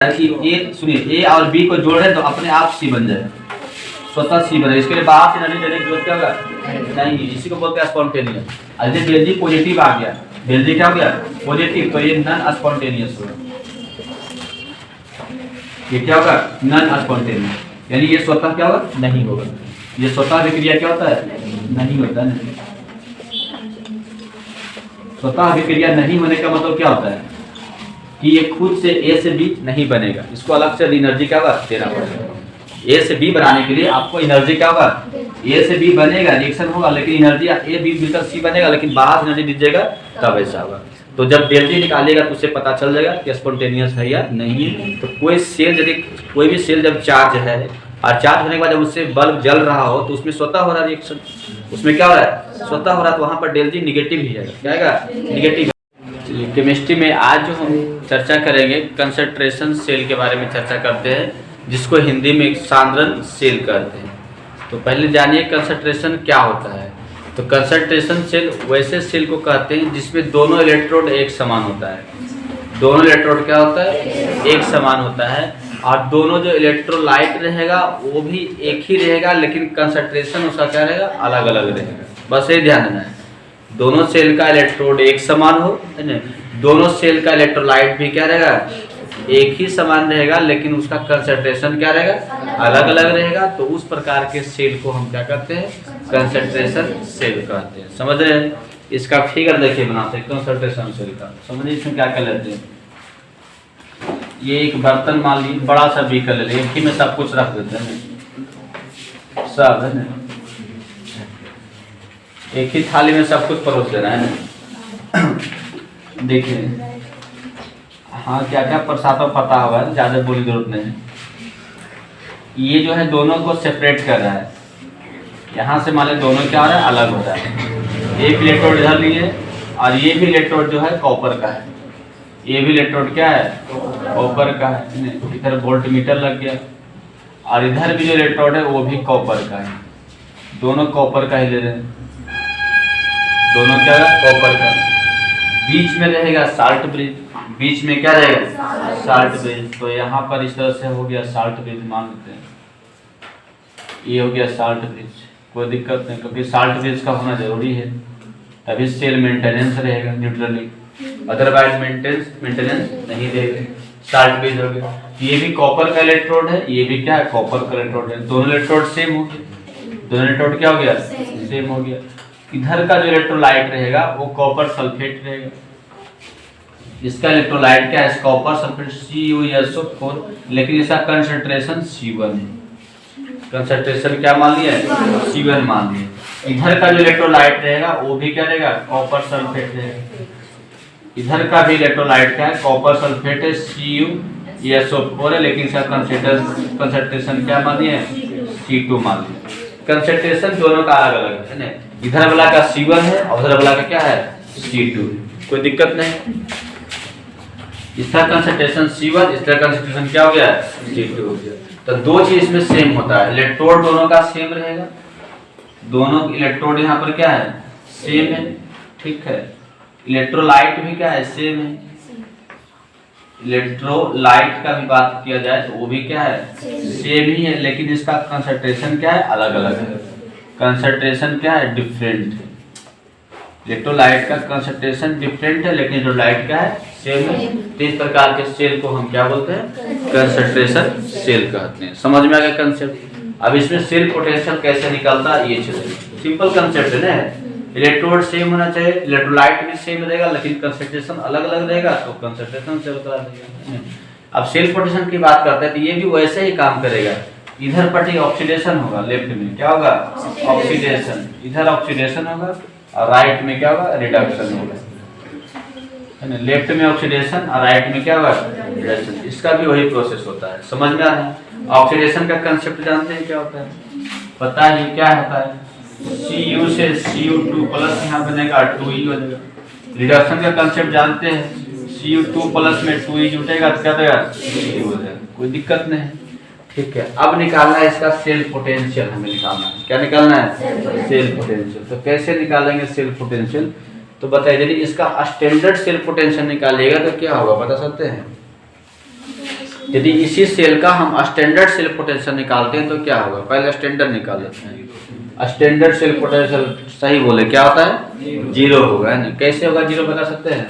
कि ए सुनिए ए और बी को जोड़ रहे तो अपने आप सी बन जाए, स्वतः सी बने। इसके लिए बाहर से एनर्जी देने की जरूरत क्या होगा नहीं, इसी को बोलते हैं स्पॉन्टेनियस। और जब एनर्जी पॉजिटिव आ गया, एनर्जी क्या हो गया पॉजिटिव, तो ये नॉन स्पॉन्टेनियस होगा। ये क्या होगा नॉन स्पॉन्टेनियस, यानी ये स्वतः क्या होगा नहीं होगा। ये स्वतः विक्रिया क्या होता है नहीं होता है। स्वतः विक्रिया नहीं होने का मतलब क्या होता है कि ये खुद से ए से बी नहीं बनेगा, इसको अलग से एनर्जी क्या होगा देना पड़ेगा। ए से बी बनाने के लिए आपको एनर्जी क्या होगा, ए से बी बनेगा, रिएक्शन होगा, लेकिन एनर्जी ए बी मिलकर सी बनेगा, लेकिन बाहर एनर्जी दीजिएगा तब ऐसा होगा। तो जब डेल्टी निकालिएगा तो उससे पता चल जाएगा कि स्पॉन्टेनियस है या नहीं है। तो कोई सेल यदि कोई भी सेल जब चार्ज है और चार्ज होने के बाद जब उससे बल्ब जल रहा हो तो उसमें स्वतः हो रहा रिएक्शन, उसमें क्या हो रहा है स्वतः हो रहा है, तो वहाँ पर डेल्टी निगेटिव ही जाएगा, क्या आएगा निगेटिव। केमिस्ट्री में आज जो हम चर्चा करेंगे कंसंट्रेशन सेल के बारे में चर्चा करते हैं, जिसको हिंदी में सांद्रण सेल कहते हैं। तो पहले जानिए कंसंट्रेशन क्या होता है। तो कंसंट्रेशन सेल वैसे सेल को कहते हैं जिसमें दोनों इलेक्ट्रोड एक समान होता है। दोनों इलेक्ट्रोड क्या होता है एक समान होता है, और दोनों जो इलेक्ट्रोलाइट रहेगा वो भी एक ही रहेगा, लेकिन कंसंट्रेशन उसका क्या रहेगा अलग अलग रहेगा। बस ये ध्यान देना है, दोनों सेल का इलेक्ट्रोड एक समान हो, है ना, दोनों सेल का इलेक्ट्रोलाइट भी क्या रहेगा एक ही समान रहेगा, लेकिन उसका कंसंट्रेशन क्या रहेगा अलग अलग रहेगा। तो उस प्रकार के सेल को हम क्या कहते हैं कंसंट्रेशन सेल कहते हैं। समझ रहे हैं? इसका फिगर देखिए बनाते हैं कंसंट्रेशन सेल का। समझिए इसमें क्या कर लेते हैं, ये एक बर्तन मान लीजिए, बड़ा सा बीकर ले लें, एक ही में सब कुछ रख देते हैं सब, है ना, एक ही थाली में सब कुछ परोस देना है ना। देखिए हाँ क्या क्या प्रसाद पता होगा, ज़्यादा बोलने की जरूरत नहीं है। ये जो है दोनों को सेपरेट कर रहा है, यहाँ से मान लें दोनों क्या हो रहा है अलग हो रहा है। एक इलेक्ट्रोड इधर लिए और ये भी इलेक्ट्रोड जो है कॉपर का है, ये भी इलेक्ट्रोड क्या है कॉपर का है। इधर वोल्ट मीटर लग गया, और इधर भी जो इलेक्ट्रोड है वो भी कॉपर का है, दोनों कॉपर का ही ले रहे हैं, दोनों क्या है कॉपर का। बीच में रहेगा साल्ट ब्रिज, बीच में क्या रहेगा साल्ट ब्रिज। तो यहाँ पर इस तरह से हो गया साल्ट ब्रिज, मान लेते हैं ये हो गया साल्ट ब्रिज, कोई दिक्कत नहीं, क्योंकि साल्ट ब्रिज का होना जरूरी है, तभी सेल मेंटेनेंस रहेगा न्यूट्रली, अदरवाइज मेंटेनेंस नहीं रहेगा। साल्ट ब्रिज हो गया, ये भी कॉपर का इलेक्ट्रोड है, ये भी क्या है कॉपर का इलेक्ट्रोड है, दोनों इलेक्ट्रोड सेम हो गए, दोनों इलेक्ट्रोड क्या हो गया सेम हो गया। इधर का जो इलेक्ट्रोलाइट रहेगा वो कॉपर सल्फेट रहेगा, इसका इलेक्ट्रोलाइट क्या है कॉपर सल्फेट CuSO4, लेकिन इसका कंसंट्रेशन C1 है, कंसंट्रेशन क्या मान लिया है C1 मान लिया। इधर का जो इलेक्ट्रोलाइट रहेगा वो भी क्या रहेगा कॉपर सल्फेट रहेगा, इधर का भी इलेक्ट्रोलाइट क्या है कॉपर सल्फेट है CuSO4 है, लेकिन इसका कंसंट्रेशन क्या मान लिया है C2 मान लिया। कंसंट्रेशन दोनों का अलग अलग है ना, इधर वाला का C1 है और उधर वाला का क्या है C2, कोई दिक्कत नहीं। इसका कंसंट्रेशन C1, इसका कंसंट्रेशन क्या हो गया C2 हो गया। तो दो चीज इसमें सेम होता है, इलेक्ट्रोड दोनों का सेम रहेगा, दोनों इलेक्ट्रोड यहाँ पर क्या है सेम है, ठीक है। इलेक्ट्रोलाइट भी क्या है सेम है, इलेक्ट्रोलाइट का भी बात किया जाए तो वो भी क्या है सेम ही है, लेकिन इसका कंसंट्रेशन क्या है अलग अलग है, कंसंट्रेशन क्या है डिफरेंट है। इलेक्ट्रोलाइट का कंसंट्रेशन डिफरेंट है, लेकिन इलेक्ट्रोलाइट क्या है सेम है। तो इस प्रकार के सेल को हम क्या बोलते हैं कंसंट्रेशन सेल कहते हैं। समझ में आ गया कंसेप्ट? अब इसमें सेल पोटेंशियल कैसे निकलता है ये चलिए, सिंपल कंसेप्ट है ना, इलेक्ट्रोड सेम होना चाहिए, इलेक्ट्रोलाइट भी सेम रहेगा, लेकिन कंसंट्रेशन अलग अलग रहेगा, तो कंसंट्रेशन सेल बता देगा। अब सेल पोटेंशियल की बात करते हैं तो ये भी वैसे ही काम करेगा। इधर पट्टी ऑक्सीडेशन होगा, लेफ्ट में क्या होगा ऑक्सीडेशन, इधर ऑक्सीडेशन होगा, और राइट में क्या होगा रिडक्शन होगा, है ना। लेफ्ट में ऑक्सीडेशन और राइट में क्या होगा रिडक्शन, इसका भी वही प्रोसेस होता है। समझ में आ रहा है? ऑक्सीडेशन का कंसेप्ट जानते हैं क्या होता है, पता है क्या होता है, Cu से Cu2 प्लस यहाँ बनेगा 2E हो जाएगा। रिडक्शन का कंसेप्ट जानते हैं, Cu2 प्लस में 2E जुटेगा तो क्या देगा E हो जाएगा, कोई दिक्कत नहीं, ठीक है। अब निकालना है इसका सेल पोटेंशियल, हमें निकालना है, क्या निकालना है सेल पोटेंशियल। तो कैसे निकालेंगे सेल पोटेंशियल, तो बताइए यदि इसका स्टैंडर्ड सेल पोटेंशियल निकालिएगा तो क्या होगा बता सकते हैं? यदि इसी सेल का हम स्टैंडर्ड सेल पोटेंशियल निकालते हैं तो क्या होगा, पहले स्टैंडर्ड निकाल लेते हैं। स्टैंडर्ड सेल पोटेंशियल सही बोले क्या होता है, जीरो होगा, है ना। कैसे होगा जीरो बता सकते हैं,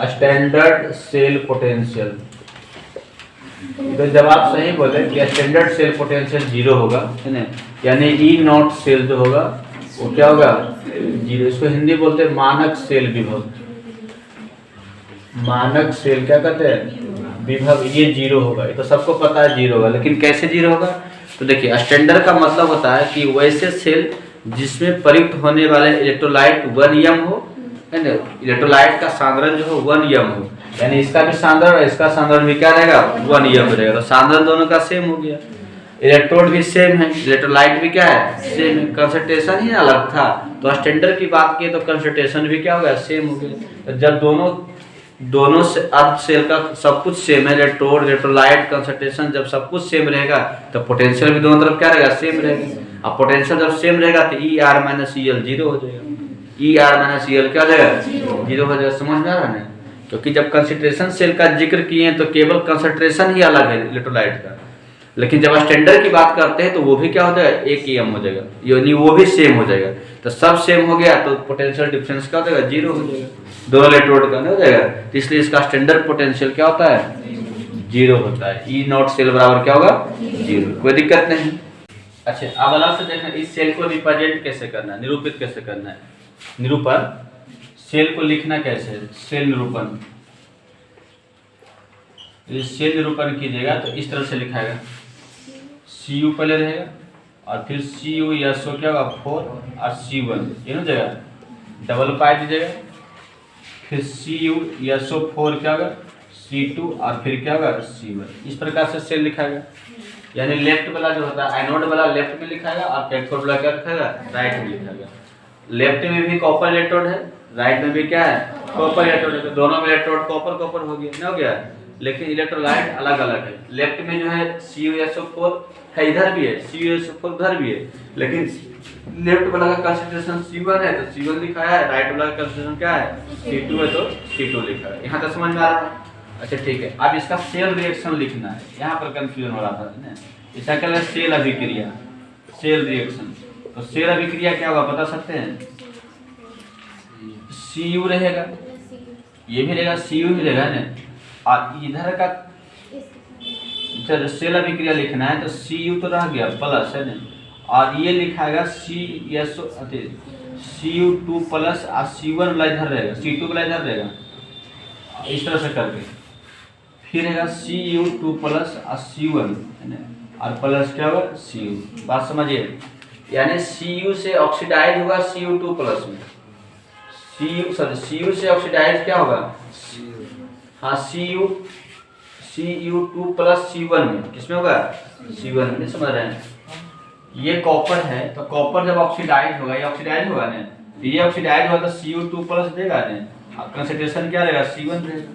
स्टैंडर्ड सेल पोटेंशियल, तो जब आप सही बोले कि स्टैंडर्ड सेल पोटेंशियल जीरो होगा, है ना, यानी ई नॉट सेल जो होगा वो क्या होगा, जीरो। इसको हिंदी बोलते हैं मानक सेल विभव, मानक सेल क्या कहते हैं, विभव, ये जीरो होगा। ये तो सबको पता है जीरो होगा, लेकिन कैसे जीरो होगा, तो देखिए स्टैंडर्ड का मतलब होता है कि वैसे सेल जिसमें प्रयुक्त होने वाले इलेक्ट्रोलाइट 1 m हो, है ना, इलेक्ट्रोलाइट का सांद्रण जो हो 1 m हो, यानी इसका भी सांद्रण और इसका सांद्रण भी क्या रहेगा, 1 m रहेगा, तो सांद्रण दोनों का सेम हो गया। इलेक्ट्रोड भी सेम है, इलेक्ट्रोलाइट भी क्या है, सेम है, कंसंट्रेशन ही अलग था, तो स्टैंडर्ड की बात की तो कंसंट्रेशन भी क्या हो गया, सेम हो गया। तो जब दोनों से अर्ध सेल का सब कुछ सेम है, इलेक्ट्रोड, इलेक्ट्रोलाइट, कंसंट्रेशन, जब सब कुछ सेम रहेगा तो पोटेंशियल भी दोनों तरफ क्या रहेगा, सेम रहेगा। अब पोटेंशियल जब सेम रहेगा तो E R minus E L zero हो जाएगा, E R minus E L क्या हो जाएगा, जीरो हो जाएगा। समझ में आ रहा है, क्योंकि जब कंसंट्रेशन सेल का जिक्र किए तो केवल कंसंट्रेशन ही अलग है इलेक्ट्रोलाइट का, लेकिन जब स्टैंडर्ड की बात करते हैं तो वो भी क्या हो जाएगा, एक ही एम हो जाएगा, यानी वो भी सेम हो जाएगा। तो सब सेम हो गया तो पोटेंशियल डिफरेंस क्या हो जाएगा, जीरो हो जाएगा, दोनों इलेक्ट्रोड का नहीं हो जाएगा, तो इसलिए इसका स्टैंडर्ड पोटेंशियल क्या होता है, जीरो होता है। ई नॉट सेल बराबर क्या होगा, जीरो, कोई दिक्कत नहीं। अच्छा, अब अलग से देखना इस सेल को रिप्रेजेंट कैसे करना है, निरूपित कैसे करना है। निरूपण, सेल को लिखना कैसे है, सेल निरूपण, सेल निरूपण कीजिएगा तो इस तरह से लिखाएगा, सी यू पहले रहेगा और फिर सी यू एस ओ क्या होगा 4 और C1 ये हो जाएगा, डबल पाई दीजिएगा, फिर सी यू एस ओ 4 क्या होगा C2 और फिर क्या होगा C1। इस प्रकार से सेल लिखाएगा, यानी लेफ्ट वाला जो होता है एनोड वाला लेफ्ट में लिखाएगा और कैथोड वाला क्या लिखाएगा, राइट में लिखाएगा। लेफ्ट में भी कॉपर इलेक्ट्रोड है, राइट में भी क्या है, कॉपर इलेक्ट्रोड है, तो दोनों में इलेक्ट्रोड कॉपर कॉपर हो गया, नहीं हो गया, लेकिन इलेक्ट्रोलाइट अलग अलग है। लेफ्ट में जो है CuSO4 है, इधर भी है CuSO4 उधर भी है, लेकिन लेफ्ट वाला का कंसंट्रेशन C1 है तो C1 लिखा है, राइट वाला का कंसंट्रेशन क्या है C2 है तो C2 लिखा है। यहाँ तक समझ में आ रहा है। अच्छा ठीक है, अब इसका सेल रिएक्शन लिखना है, यहाँ पर कंफ्यूजन हो रहा था ना, इसका क्या है सेल अभिक्रिया, सेल रिएक्शन। तो सेल अभिक्रिया क्या होगा बता सकते हैं, Cu रहेगा, ये भी रहेगा Cu भी रहेगा ना, और इधर का जब सेल अभिक्रिया लिखना है तो Cu तो रह गया प्लस है ना, और ये लिखाएगा Cu2 प्लस और C1 वाला इधर रहेगा, C2 वाला इधर रहेगा, इस तरह से करके फिर रहेगा Cu2 प्लस और C1 है ना, और प्लस क्या होगा Cu। बात समझिए, यानी Cu से ऑक्सीडाइज होगा Cu2 प्लस में, Cu से ऑक्सीडाइज क्या होगा, हाँ Cu2 प्लस C1 में, किसमें होगा C1 में, नहीं समझ रहे हैं। ये कॉपर है तो कॉपर जब ऑक्सीडाइज होगा, ये ऑक्सीडाइज होगा ना, ये ऑक्सीडाइज होगा तो Cu2 प्लस देगा ना, कंसंट्रेशन क्या रहेगा C1 रहेगा,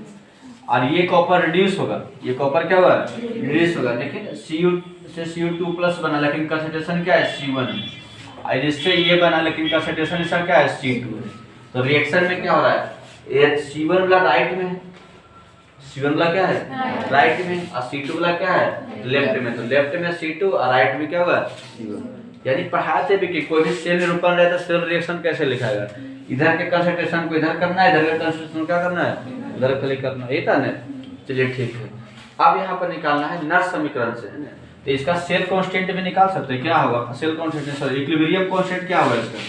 और ये कॉपर रिड्यूस होगा, ये कॉपर क्या होगा रिड्यूस होगा, लेकिन Cu से Cu2 प्लस बना लेकिन कंसंट्रेशन क्या है C1 है, और जिससे ये बना लेकिन कंसंट्रेशन इसका क्या है C2 है। तो रिएक्शन में क्या हो रहा है, ये C1 वाला राइट में है, C1 वाला क्या है राइट में, और C2 वाला क्या है लेफ्ट में, तो लेफ्ट में C2 और राइट में क्या होगा C1। यानी पढ़ाते भी कि कोई भी सेल निरूपण रहे तो सेल रिएक्शन कैसे लिखाएगा, इधर के कंसंट्रेशन को इधर करना है, इधर के कंसंट्रेशन क्या करना है इधर क्लिक करना है, ये था ना। चलिए ठीक है, अब यहाँ पर निकालना है नर्स समीकरण से, है ना। तो इसका सेल कांस्टेंट भी निकाल सकते हैं, क्या होगा cell constant, sorry equilibrium constant क्या होगा इसका,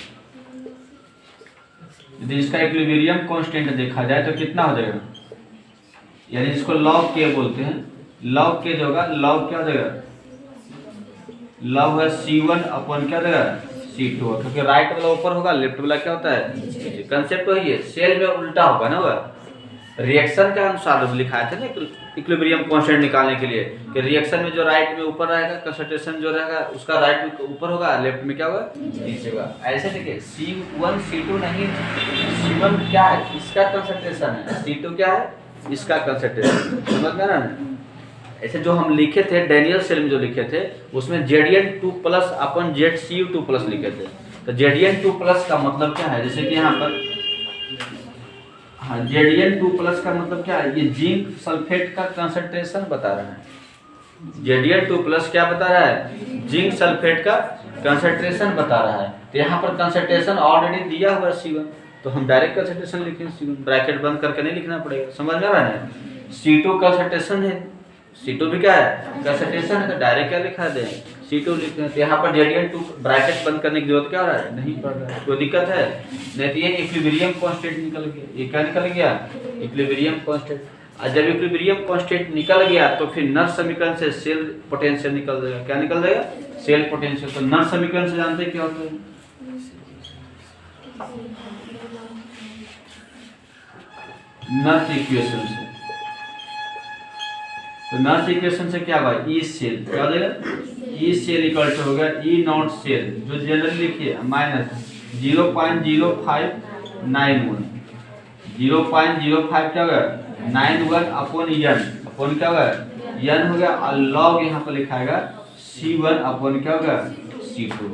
यदि इसका इक्विलिब्रियम कांस्टेंट देखा जाए तो कितना हो जाएगा, यानी इसको लॉग के बोलते हैं, लॉग के जो होगा लॉग क्या हो जाएगा, लॉग है C1 अपन क्या हो जाएगा C2, क्योंकि राइट वाला ऊपर होगा लेफ्ट वाला क्या होता है, कंसेप्ट वही है, सेल में उल्टा होगा ना, होगा रिएक्शन के अनुसार लिखाए थे ना इक्विलिब्रियम कांस्टेंट निकालने के लिए, कि रिएक्शन में जो राइट में ऊपर रहेगा कंसंट्रेशन जो रहेगा उसका राइट में ऊपर होगा, लेफ्ट में क्या होगा नीचे होगा। ऐसे देखिए C1 C2 नहीं, C1 क्या है इसका कंसंट्रेशन है, C2 क्या है इसका कंसंट्रेशन, समझ में ना। ऐसे जो हम लिखे थे डैनियल सेल में जो लिखे थे उसमें Zn2 प्लस अपन ZCU2 प्लस लिखे थे, तो Zn2 प्लस का मतलब क्या है, जैसे कि यहाँ पर हाँ, Zn2+ का मतलब क्या है, ये जिंक सल्फेट का कंसंट्रेशन बता रहा है। Zn2+ क्या बता रहा है, जिंक सल्फेट का कंसंट्रेशन बता रहा है। तो यहाँ पर कंसंट्रेशन ऑलरेडी दिया हुआ है C1, तो हम डायरेक्ट कंसंट्रेशन लिखें C1, ब्रैकेट बंद करके नहीं लिखना पड़ेगा, समझ में आ रहा है। C2 कंसंट्रेशन है, C2 भी क्या है, कंसंट्रेशन है, तो डायरेक्ट क्या लिखा दें, C2 लिखते हैं। तो यहाँ पर Zn2 ब्रैकेट बंद करने की जरूरत क्या हो रहा है, नहीं पड़ रहा है, कोई दिक्कत है नहीं। तो ये इक्विलिब्रियम कांस्टेंट निकल गया, ये क्या निकल गया, इक्विलिब्रियम कांस्टेंट। और जब इक्विलिब्रियम कांस्टेंट निकल गया तो फिर नर समीकरण से सेल पोटेंशियल निकल जाएगा, क्या निकल जाएगा, सेल पोटेंशियल। तो नर समीकरण से जानते हैं क्या होता है, नर्स इक्वेशन से। तो नर्स इक्वेशन से क्या होगा, ई सेल क्या हो जाएगा, ई सेल इक्वल टू हो गया ई नॉट सेल, जो जनरली लिखिए माइनस 0.0591, 0.05 क्या होगा 91 अपॉन एन, अपॉन क्या होगा एन हो गया, और लॉग यहाँ पर लिखाएगा C1 अपॉन क्या होगा C2,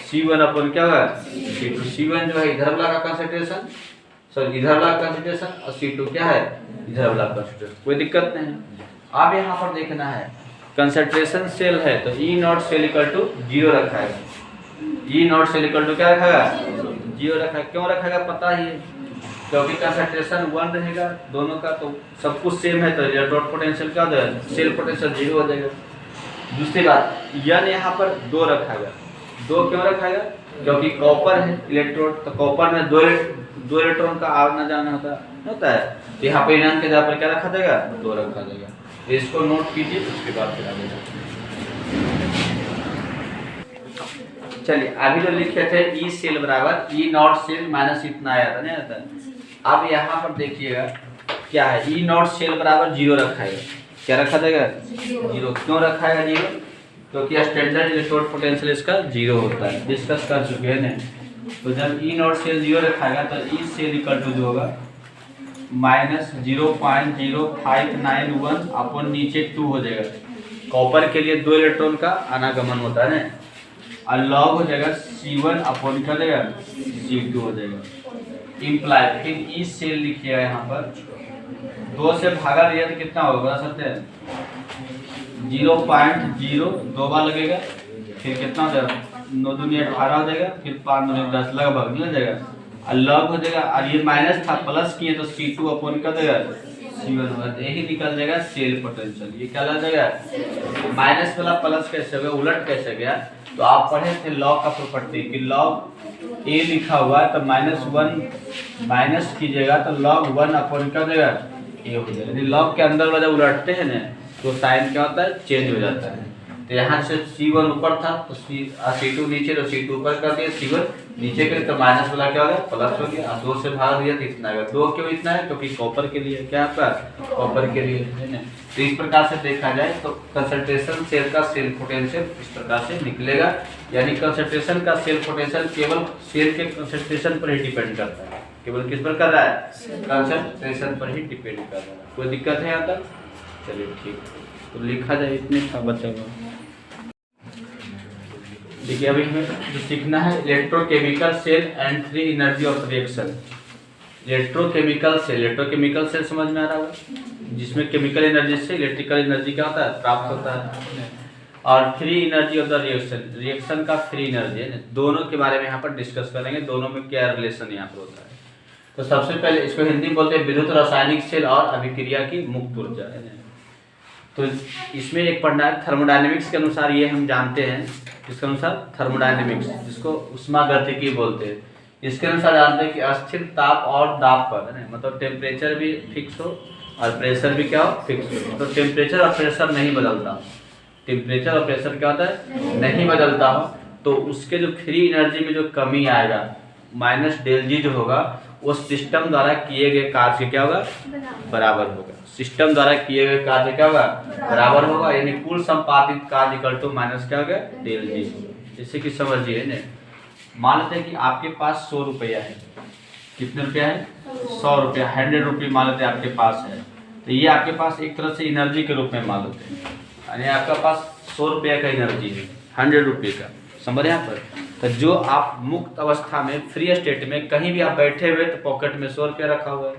C1 अपॉन क्या होगा C2। C1 जो है इधर वाला का कंसंट्रेशन, सॉरी इधर वाला कंसंट्रेशन, और C2 क्या है इधर वाला कंसंट्रेशन, कोई दिक्कत नहीं। अब यहाँ पर देखना है कंसंट्रेशन सेल है तो ई नॉट सेल इक्वल टू 0 रखा है, ई नॉट सेल इक्वल टू क्या रखा है 0 रखा है। क्यों रखा है पता ही है, क्योंकि कंसंट्रेशन 1 रहेगा दोनों का, तो सब कुछ सेम है, तो इलेक्ट्रोड पोटेंशियल क्या हो जाएगा, सेल पोटेंशियल 0 हो जाएगा। दूसरी बात यन यहाँ पर 2 रखा गया, 2 क्यों रखा गया, क्योंकि कॉपर है इलेक्ट्रोड, तो कॉपर में 2 इलेक्ट्रॉन का आना जाना होता है, तो यहाँ पे इनन के जगह पर क्या रखा जाएगा 2 रखा जाएगा। तो इसको नोट कीजिए, उसके बाद फिर आगे चलिए। अभी जो लिखे थे ई सेल बराबर ई नॉट सेल माइनस इतना आया था, नहीं आता है। अब यहाँ पर देखिएगा क्या है, ई नॉट सेल बराबर 0 रखा है, क्या रखा जाएगा 0। क्यों रखा है 0, क्योंकि स्टैंडर्ड इलेक्ट्रोड पोटेंशियल इसका 0 होता है, डिस्कस कर चुके हैं ना। तो जब ई नॉट सेल 0 रखाएगा तो ई सेल इक्वल टू जो होगा माइनस 0.0591 अपॉन नीचे 2 हो जाएगा। कॉपर के लिए 2 इलेक्ट्रॉन का आनागमन होता है ना, और लॉग हो जाएगा C1 अपॉन क्या हो जाएगा C2 हो जाएगा। इम्प्लाई फिर ई सेल लिखिएगा यहाँ पर 2 से भागा दिया तो कितना होगा बता सकते हैं, 0.0 2 बार लगेगा, फिर कितना हो जाएगा 9 दूनी 18 हो जाएगा, फिर 5 दूनी 10 लगभग मिल जाएगा, और लॉग हो जाएगा। और ये माइनस था प्लस किए तो C2 अपॉन क्या देगा C1 होगा, तो यही निकल जाएगा सेल पोटेंशियल। ये क्या लग जाएगा, माइनस वाला प्लस कैसे हो गया, उलट कैसे गया, तो आप पढ़े थे लॉग का प्रॉपर्टी कि लॉग ए लिखा हुआ है तो -1 माइनस कीजिएगा तो log 1 अपॉन क्या देगा ए हो जाएगा। यदि लॉग के अंदर वाला उलटते हैं ना तो साइन क्या होता है चेंज हो जाता है। तो यहाँ से C1 ऊपर था तो C2 नीचे, तो C2 ऊपर कर दिया, C1 नीचे करे तो माइनस वाला क्या हो गया प्लस हो गया, 2 से भाग दिया तो इतना आएगा। 2 क्यों इतना है, क्योंकि कॉपर के लिए क्या आपका कॉपर के लिए है ना। तो इस प्रकार से देखा जाए तो कंसंट्रेशन सेल का सेल पोटेंशियल इस प्रकार से निकलेगा, यानी कंसंट्रेशन का सेल पोटेंशियल केवल सेल के कंसंट्रेशन पर ही डिपेंड करता है। केवल किस पर कर रहा है, कंसंट्रेशन पर ही डिपेंड कर रहा है। कोई दिक्कत है यहाँ तक, चलिए ठीक, तो लिखा जाए इतने था बचा हुआ। देखिए अभी हमें जो सीखना है electrochemical cell and free energy of reaction. Electrochemical cell समझ में आ रहा होगा, जिसमें केमिकल एनर्जी से इलेक्ट्रिकल एनर्जी क्या होता है प्राप्त होता है। और free energy of the reaction का फ्री एनर्जी है, दोनों के बारे में यहाँ पर डिस्कस करेंगे, दोनों में क्या रिलेशन यहाँ पर होता है। तो सबसे पहले इसको हिंदी में बोलते हैं विद्युत रासायनिक सेल और अभिक्रिया की मुक्त ऊर्जा है। तो इसमें एक पढ़ना है थर्मोडायनेमिक्स के अनुसार, ये हम जानते हैं इसके अनुसार थर्मोडायनेमिक्स जिसको उष्मागतिकी बोलते हैं, इसके अनुसार जानते हैं कि अस्थिर ताप और दाब पर है, मतलब टेम्परेचर भी फिक्स हो और प्रेशर भी क्या हो फिक्स हो। तो टेम्परेचर और प्रेशर नहीं बदलता, टेम्परेचर और प्रेशर क्या होता है नहीं बदलता हो, तो उसके जो फ्री एनर्जी में जो कमी आएगा माइनस डेल जी जो होगा वो सिस्टम द्वारा किए गए कार्य से क्या होगा बराबर होगा। सिस्टम द्वारा किए गए कार्य क्या होगा बराबर होगा, यानी कुल संपादित कार्य इक्वल टू माइनस क्या होगा डेल जी। जैसे कि समझिए न, मान लेते हैं कि आपके पास 100 रुपया है, कितने रुपया है 100 रुपया, 100 रुपये मान लेते हैं आपके पास है, तो ये आपके पास एक तरह से एनर्जी के रूप में मान लेते हैं, यानी आपका पास 100 रुपया का एनर्जी है 100 रुपये का, समझ यहाँ पर। तो जो आप मुक्त अवस्था में फ्री स्टेट में कहीं भी आप बैठे हुए तो पॉकेट में 100 रुपया रखा हुआ है,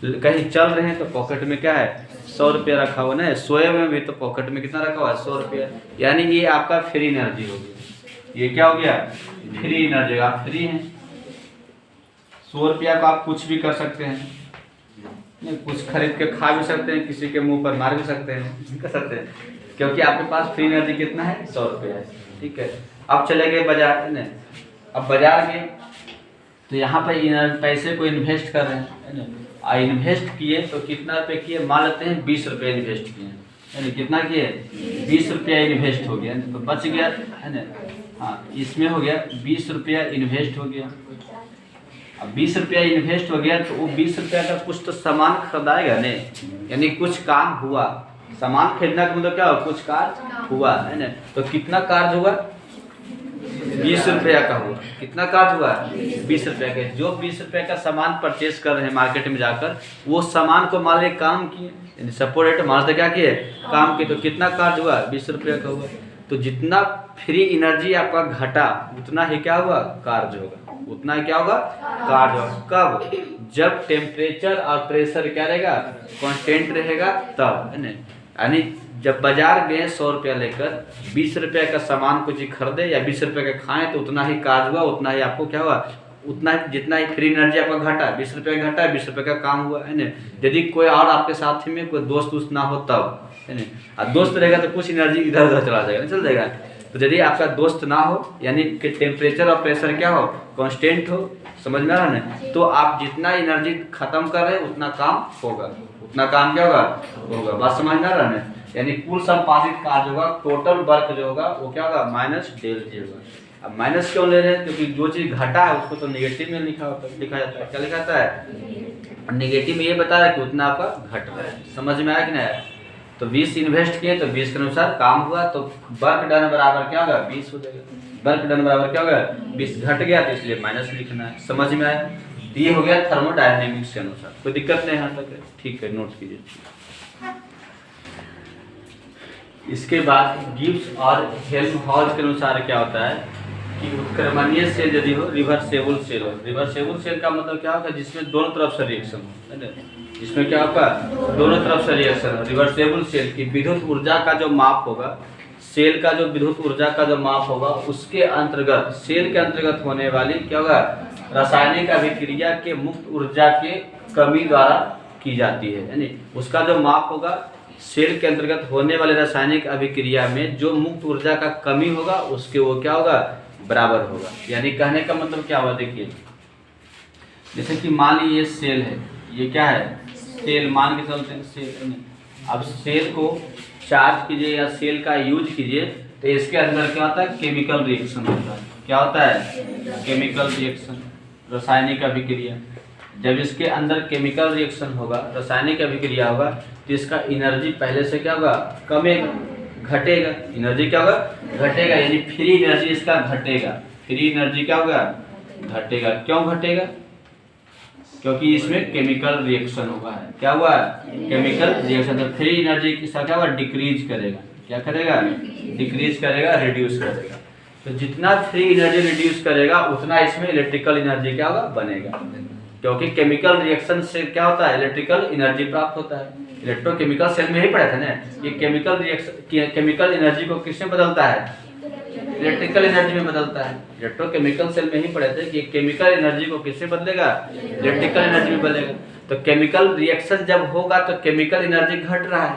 कहीं चल रहे हैं तो पॉकेट में क्या है 100 रुपया रखा हुआ ना, सोए में भी तो पॉकेट में कितना रखा हुआ है 100 रुपया, यानी ये आपका फ्री एनर्जी हो गया। ये क्या हो गया फ्री एनर्जी, आप फ्री हैं। 100 रुपया को आप कुछ भी कर सकते हैं, नहीं कुछ खरीद के खा भी सकते हैं, किसी के मुंह पर मार भी सकते हैं, कर सकते हैं, क्योंकि आपके पास फ्री एनर्जी कितना है 100 रुपया है। ठीक है, अब चले गए बाजार है ना, अब बाजार गए तो यहाँ पर पैसे को इन्वेस्ट कर रहे हैं है ना, इन्वेस्ट किए तो कितना रुपये किए, मान लेते हैं 20 रुपये इन्वेस्ट किए है ना, कितना किए 20 रुपया इन्वेस्ट हो गया तो बच गया है ना। हाँ इसमें हो गया 20 रुपया इन्वेस्ट हो गया। अब 20 रुपया इन्वेस्ट हो गया तो वो 20 रुपया का कुछ तो सामान खरीदाएगा नहीं, यानी कुछ काम हुआ, सामान खरीदना का मतलब क्या हुआ, कुछ कार्य हुआ है ना। तो कितना कार्य हुआ 20 रुपया का हुआ, कितना कार्य हुआ 20 रुपया का। जो 20 रुपया का सामान परचेज कर रहे हैं मार्केट में जाकर, वो सामान को मान लिया काम किए, सपोर्ट मान क्या किए काम किए, तो कितना कार्य हुआ 20 रुपया का हुआ। तो जितना फ्री एनर्जी आपका घटा उतना ही क्या हुआ कार्य होगा, उतना ही क्या होगा कार्य होगा। कब, जब टेम्परेचर और प्रेशर क्या रहेगा कांस्टेंट रहेगा तब है ना। यानी जब बाजार गए 100 रुपया लेकर 20 रुपया का सामान कुछ खरीदे या 20 रुपया का खाएं तो उतना ही कार्य हुआ, उतना ही आपको क्या हुआ, उतना ही जितना ही फ्री एनर्जी आपका घटा 20 रुपया का घटा 20 रुपये का काम हुआ है ना। यदि कोई और आपके साथ में कोई दोस्त ना हो तब है ना, और दोस्त रहेगा तो कुछ एनर्जी इधर उधर चला जाएगा, नहीं चल जाएगा। तो यदि आपका दोस्त ना हो यानी कि टेम्परेचर और प्रेशर क्या हो कांस्टेंट हो, समझ में आ रहा है, तो आप जितना एनर्जी खत्म कर रहे हैं उतना काम होगा, उतना काम क्या होगा, बात समझ में आ रहा है। यानी कुल संपादित कार्य होगा, टोटल वर्क जो होगा वो क्या होगा माइनस डेल जी होगा। अब माइनस क्यों ले रहे हैं, क्योंकि जो चीज घटा है उसको तो नेगेटिव में लिखा जाता है, क्या लिखा जाता है नेगेटिव में, ये बता रहा है कि उतना आपका घट रहा है। समझ में आया कि नहीं। तो 20 इन्वेस्ट किए तो 20 के अनुसार काम हुआ, तो वर्क डन बराबर क्या होगा 20 हो जाएगा। वर्क डन बराबर क्या होगा 20, घट गया तो इसलिए माइनस लिखना है। समझ में आया। तो ये हो गया थर्मोडायनेमिक्स के अनुसार, कोई दिक्कत नहीं यहाँ तक, ठीक है नोट कीजिए। इसके बाद गिब्स और हेल्महोल्ट्ज के अनुसार क्या होता है कि उत्क्रमणीय सेल यदि हो रिवर्सेबल सेल हो। रिवर्सेबल सेल का मतलब क्या होगा, जिसमें दोनों तरफ से रिएक्शन हो है ना, जिसमें क्या होगा दोनों तरफ से रिएक्शन हो। रिवर्सेबल सेल की विद्युत ऊर्जा का जो माप होगा, सेल का जो विद्युत ऊर्जा का जो माप होगा उसके अंतर्गत सेल के अंतर्गत होने वाली क्या होगा रासायनिक अभिक्रिया के मुक्त ऊर्जा के कमी द्वारा की जाती है, यानी उसका जो माप होगा सेल के अंतर्गत होने वाले रासायनिक अभिक्रिया में जो मुक्त ऊर्जा का कमी होगा उसके वो क्या होगा बराबर होगा। यानी कहने का मतलब क्या हुआ, देखिए जैसे कि मान लीजिए सेल है, ये क्या है सेल, मान के चलते हैं सेल। अब सेल को चार्ज कीजिए या सेल का यूज कीजिए तो इसके अंदर क्या होता है केमिकल रिएक्शन होता है। क्या होता है केमिकल रिएक्शन, रासायनिक अभिक्रिया। जब इसके अंदर केमिकल रिएक्शन होगा, रासायनिक अभिक्रिया होगा, तो इसका एनर्जी पहले से क्या होगा कमेगा, घटेगा। एनर्जी क्या होगा घटेगा, यानी फ्री एनर्जी इसका घटेगा। फ्री एनर्जी क्या होगा घटेगा। क्यों घटेगा, क्योंकि इसमें केमिकल रिएक्शन हुआ है। क्या हुआ केमिकल रिएक्शन, तो फ्री एनर्जी इसका क्या होगा डिक्रीज करेगा। क्या करेगा डिक्रीज करेगा, रिड्यूस करेगा। तो जितना फ्री एनर्जी रिड्यूस करेगा उतना इसमें इलेक्ट्रिकल एनर्जी क्या होगा बनेगा, क्योंकि केमिकल रिएक्शन से क्या होता है इलेक्ट्रिकल एनर्जी प्राप्त होता है। इलेक्ट्रोकेमिकल सेल में ही पढ़ा था ना, ये केमिकल रिएक्शन केमिकल एनर्जी को किसमें बदलता है इलेक्ट्रिकल एनर्जी में बदलता है। इलेक्ट्रोकेमिकल सेल में ही पढ़े थे कि केमिकल एनर्जी को किससे बदलेगा इलेक्ट्रिकल एनर्जी में बदलेगा। तो केमिकल रिएक्शन जब होगा तो केमिकल एनर्जी घट रहा है,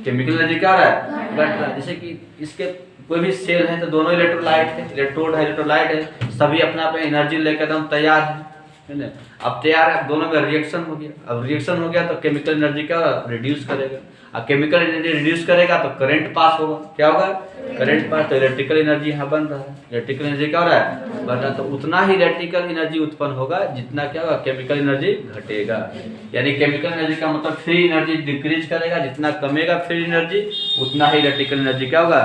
केमिकल एनर्जी क्या हो रहा है घट रहा है। जैसे कि इसके कोई भी सेल है तो दोनों इलेक्ट्रोलाइट है, इलेक्ट्रोड है इलेक्ट्रोलाइट है, सभी अपना अपना एनर्जी लेकर एकदम तैयार है ना। अब तैयार है, दोनों में रिएक्शन हो गया। अब रिएक्शन हो गया तो केमिकल एनर्जी क्या रिड्यूस करेगा। अब केमिकल एनर्जी रिड्यूस करेगा तो करंट पास होगा। क्या होगा करंट पास, तो इलेक्ट्रिकल एनर्जी यहाँ बन रहा है। इलेक्ट्रिकल एनर्जी क्या हो रहा है बन रहा है, तो उतना ही इलेक्ट्रिकल एनर्जी उत्पन्न होगा जितना क्या होगा केमिकल एनर्जी घटेगा। यानी केमिकल एनर्जी का मतलब फ्री एनर्जी डिक्रीज करेगा, जितना कमेगा फ्री एनर्जी उतना ही इलेक्ट्रिकल एनर्जी क्या होगा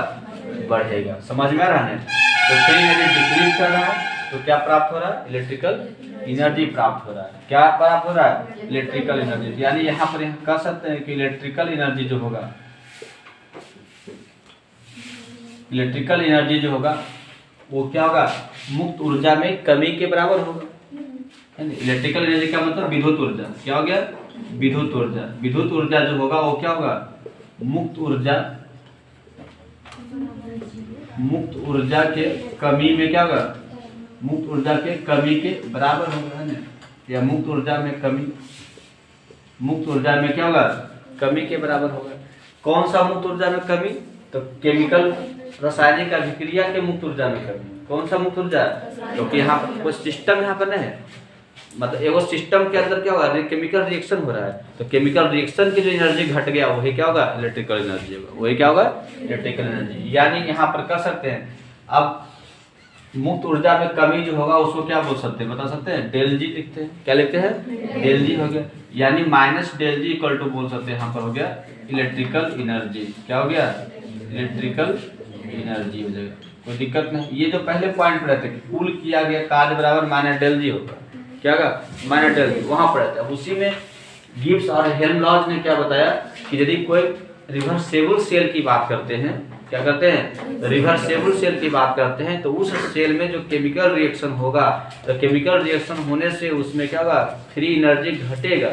बढ़ेगा। समझ में आ रहा है। तो फ्री एनर्जी डिक्रीज कर रहा है तो क्या प्राप्त हो रहा है इलेक्ट्रिकल एनर्जी प्राप्त हो रहा है। क्या प्राप्त हो रहा है इलेक्ट्रिकल एनर्जी। यानी यहाँ पर कह सकते हैं कि इलेक्ट्रिकल एनर्जी जो होगा, इलेक्ट्रिकल एनर्जी जो होगा वो क्या होगा मुक्त ऊर्जा में कमी के बराबर होगा। इलेक्ट्रिकल एनर्जी का मतलब विद्युत ऊर्जा क्या हो गया विद्युत ऊर्जा। विद्युत ऊर्जा जो होगा वो क्या होगा, मुक्त ऊर्जा। मुक्त ऊर्जा के कमी में क्या होगा, मुक्त ऊर्जा के कमी के बराबर होगा, है ना, या मुक्त ऊर्जा में कमी, मुक्त ऊर्जा में क्या होगा, कमी के बराबर होगा। कौन सा मुक्त ऊर्जा में कमी, तो केमिकल रासायनिक अभिक्रिया के मुक्त ऊर्जा में कमी। कौन सा मुक्त ऊर्जा, क्योंकि यहाँ पर कोई सिस्टम यहाँ पर नहीं है, मतलब एगो सिस्टम के अंदर क्या होगा, केमिकल रिएक्शन हो रहा है, तो केमिकल रिएक्शन की जो एनर्जी घट गया वही क्या होगा, इलेक्ट्रिकल एनर्जी होगा, वही क्या होगा, इलेक्ट्रिकल एनर्जी। यानी यहाँ पर कह सकते हैं, अब मुक्त ऊर्जा में कमी जो होगा उसको क्या बोल सकते हैं, बता सकते हैं, डेल जी लिखते हैं। क्या लिखते हैं, डेल जी हो गया, यानी minus del G equal to बोल सकते हैं, यहाँ पर हो गया इलेक्ट्रिकल एनर्जी। क्या हो गया, इलेक्ट्रिकल एनर्जी हो जाएगा, कोई दिक्कत नहीं। ये जो पहले पॉइंट पर रहते हैं, कुल किया गया कार्य बराबर माइनस डेल जी होगा, क्या होगा, माइनस डेल जी, वहां पर रहता है। उसी में गिब्स और हेल्महोल्ट्ज ने क्या बताया कि यदि कोई रिवर्सेबल सेल की बात करते हैं, क्या करते हैं, रिवर्सेबल सेल की बात करते हैं, तो उस सेल में जो केमिकल रिएक्शन होगा, तो केमिकल रिएक्शन होने से उसमें क्या होगा, फ्री एनर्जी घटेगा।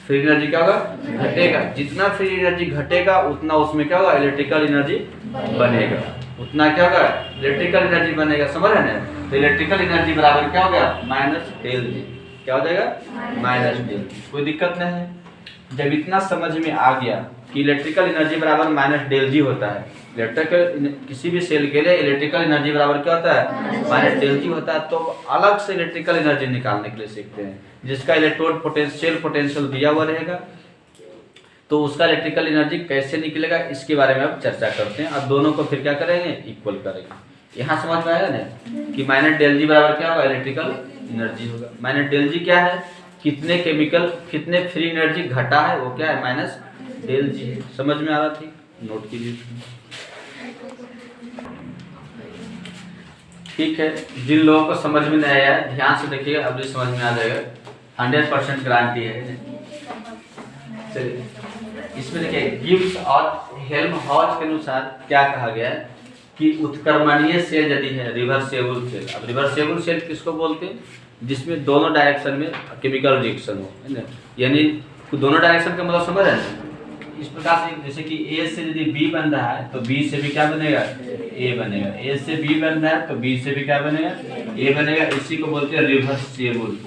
फ्री एनर्जी क्या होगा, घटेगा। जितना फ्री एनर्जी घटेगा उतना उसमें क्या होगा, इलेक्ट्रिकल एनर्जी बनेगा, उतना क्या होगा, इलेक्ट्रिकल एनर्जी बनेगा। समझ रहे हैं, तो इलेक्ट्रिकल एनर्जी बराबर क्या हो गया, माइनस डेल जी। क्या हो जाएगा, माइनस डेल जी, कोई दिक्कत नहीं है। जब इतना समझ में आ गया कि इलेक्ट्रिकल एनर्जी बराबर माइनस डेल जी होता है, इलेक्ट्रिकल किसी भी सेल के लिए इलेक्ट्रिकल एनर्जी बराबर क्या होता है, माइनस डेल जी होता है, तो अलग से इलेक्ट्रिकल एनर्जी निकालने के लिए सीखते हैं, जिसका इलेक्ट्रोड पोटेंशियल दिया हुआ रहेगा, तो उसका इलेक्ट्रिकल एनर्जी कैसे निकलेगा इसके बारे में अब चर्चा करते हैं। अब दोनों को फिर क्या करेंगे, इक्वल करेंगे। यहाँ समझ में आएगा ना कि माइनस डेल जी बराबर क्या होगा, इलेक्ट्रिकल एनर्जी होगा। माइनस डेल जी क्या है, कितने केमिकल, कितने फ्री एनर्जी घटा है, वो क्या है, माइनस डेल जी है। समझ में आ रहा थी, नोट कीजिए। ठीक है, जिन लोगों को समझ में नहीं आया ध्यान से देखिएगा, अब भी समझ में आ जाएगा, 100% गारंटी है। चलिए इसमें देखिए, गिब्स और हेल्महोल्ट्ज के अनुसार क्या कहा गया है कि उत्क्रमणीय सेल यदि है, रिवर्सेबल सेल। अब रिवर्सेबल सेल किसको बोलते हैं, जिसमें दोनों डायरेक्शन में केमिकल रिएक्शन हो, है ना, यानी दोनों डायरेक्शन का मतलब समझ रहे हैं। इस प्रकार से जैसे कि ए से यदि बी बन रहा है तो बी से भी क्या बनेगा, ए बनेगा। ए से बी बन रहा है तो बी से भी क्या बनेगा, ए बनेगा। इसी को बोलते हैं रिवर्सेबल,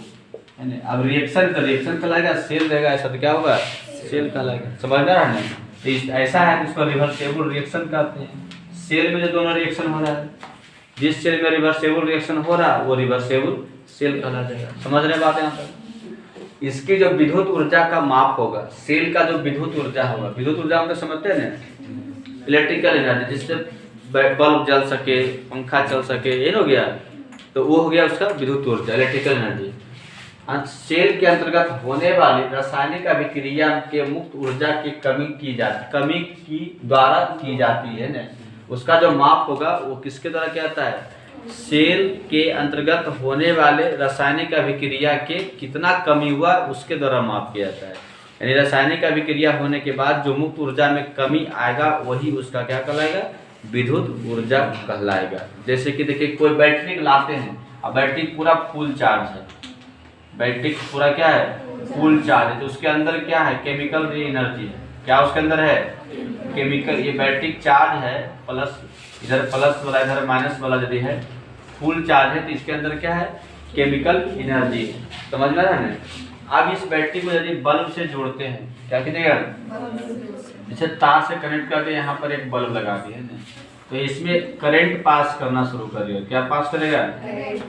है ना। अब रिएक्शन कहलाएगा, सेल रहेगा, ऐसा तो क्या होगा, सेल कहलाएगा। समझ में आ रहा है, तो ऐसा है इसको रिवर्सेबल रिएक्शन कहते हैं। सेल में जो दोनों रिएक्शन हो रहा है, जिस सेल में रिवर्सेबल रिएक्शन हो रहा है वो रिवर्सेबल सेल कहला जाएगा। समझ रहे बात यहाँ पर। इसकी जो विद्युत ऊर्जा का माप होगा, सेल का जो विद्युत ऊर्जा होगा, विद्युत ऊर्जा हम तो समझते हैं ना, इलेक्ट्रिकल एनर्जी, जिससे बल्ब जल सके, पंखा चल सके, ये हो गया, तो वो हो गया उसका विद्युत ऊर्जा, इलेक्ट्रिकल एनर्जी। सेल के अंतर्गत होने वाली रासायनिक अभिक्रिया के मुक्त ऊर्जा की कमी की द्वारा की जाती है ना, उसका जो माप होगा वो किसके द्वारा क्या आता है, सेल के अंतर्गत होने वाले रासायनिक अभिक्रिया के कितना कमी हुआ उसके द्वारा माप किया जाता है। यानी रासायनिक अभिक्रिया होने के बाद जो मुक्त ऊर्जा में कमी आएगा वही उसका क्या कहलाएगा, विद्युत ऊर्जा कहलाएगा। जैसे कि देखिए, कोई बैटरी लाते हैं, अब बैटरी पूरा फुल चार्ज है, बैटरी पूरा क्या है, फुल चार्ज है, तो उसके अंदर क्या है, केमिकल एनर्जी है। क्या उसके अंदर है, केमिकल। ये बैटरी चार्ज है, प्लस इधर प्लस वाला इधर माइनस वाला यदि है, फुल चार्ज है, तो इसके अंदर क्या है, केमिकल एनर्जी है। समझ में आ रहा है ना। अब इस बैटरी को यदि बल्ब से जोड़ते हैं, क्या कीजिएगा, जैसे तार से कनेक्ट करके यहाँ पर एक बल्ब लगा दिए ना, तो इसमें करंट पास करना शुरू करेगा। क्या पास करेगा,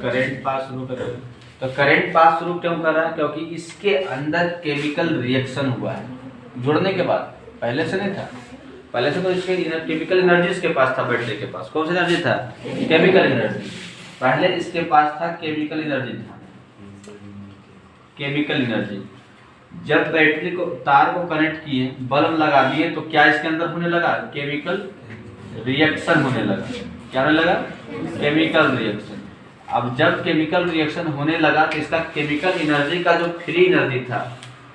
करंट पास शुरू करेगा। तो करंट पास शुरू क्यों कर रहा है, क्योंकि इसके अंदर केमिकल रिएक्शन हुआ है जुड़ने के बाद। पहले से नहीं था, पहले से तो इसके केमिकल एनर्जी इसके पास था, बैटरी के पास कौन सा एनर्जी था, केमिकल एनर्जी। पहले इसके पास था केमिकल एनर्जी था, केमिकल एनर्जी। जब बैटरी को तार को कनेक्ट किए, बल्ब लगा दिए, तो क्या इसके अंदर होने लगा, केमिकल रिएक्शन होने लगा। क्या होने लगा, केमिकल रिएक्शन। अब जब केमिकल रिएक्शन होने लगा तो इसका केमिकल एनर्जी का जो फ्री एनर्जी था,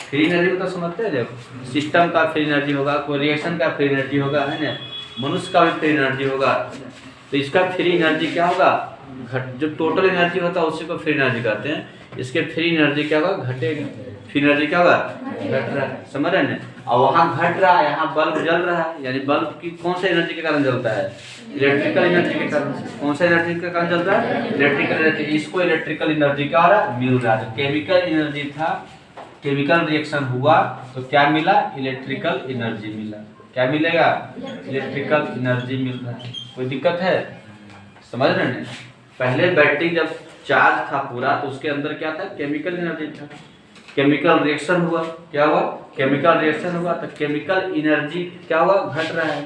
फ्री एनर्जी को तो समझते हैं, देखो सिस्टम का फ्री एनर्जी होगा, कोई रिएक्शन का फ्री एनर्जी होगा, है ना, मनुष्य का भी फ्री एनर्जी होगा, तो इसका फ्री एनर्जी क्या होगा, जो टोटल एनर्जी होता है उसी को फ्री एनर्जी कहते हैं। इसके फ्री एनर्जी क्या होगा, घटेगा। फ्री एनर्जी क्या होगा, घट रहा है, समझ रहे हैं। और वहाँ घट रहा है, यहाँ बल्ब जल रहा है, यानी बल्ब की कौन सा एनर्जी के कारण जलता है, इलेक्ट्रिकल एनर्जी के कारण। कौन सा एनर्जी के कारण जलता है, इलेक्ट्रिकल एनर्जी। इसको इलेक्ट्रिकल एनर्जी क्या हो रहा है, मिल रहा है। तो केमिकल एनर्जी था, केमिकल रिएक्शन हुआ तो क्या मिला, इलेक्ट्रिकल एनर्जी मिला। क्या मिलेगा, इलेक्ट्रिकल एनर्जी मिल रहा है। कोई दिक्कत है, समझ रहे हैं। पहले बैटरी जब चार्ज था पूरा तो उसके अंदर क्या था, केमिकल एनर्जी था। केमिकल रिएक्शन हुआ, क्या हुआ, केमिकल रिएक्शन हुआ तो केमिकल एनर्जी क्या हुआ, घट रहा है।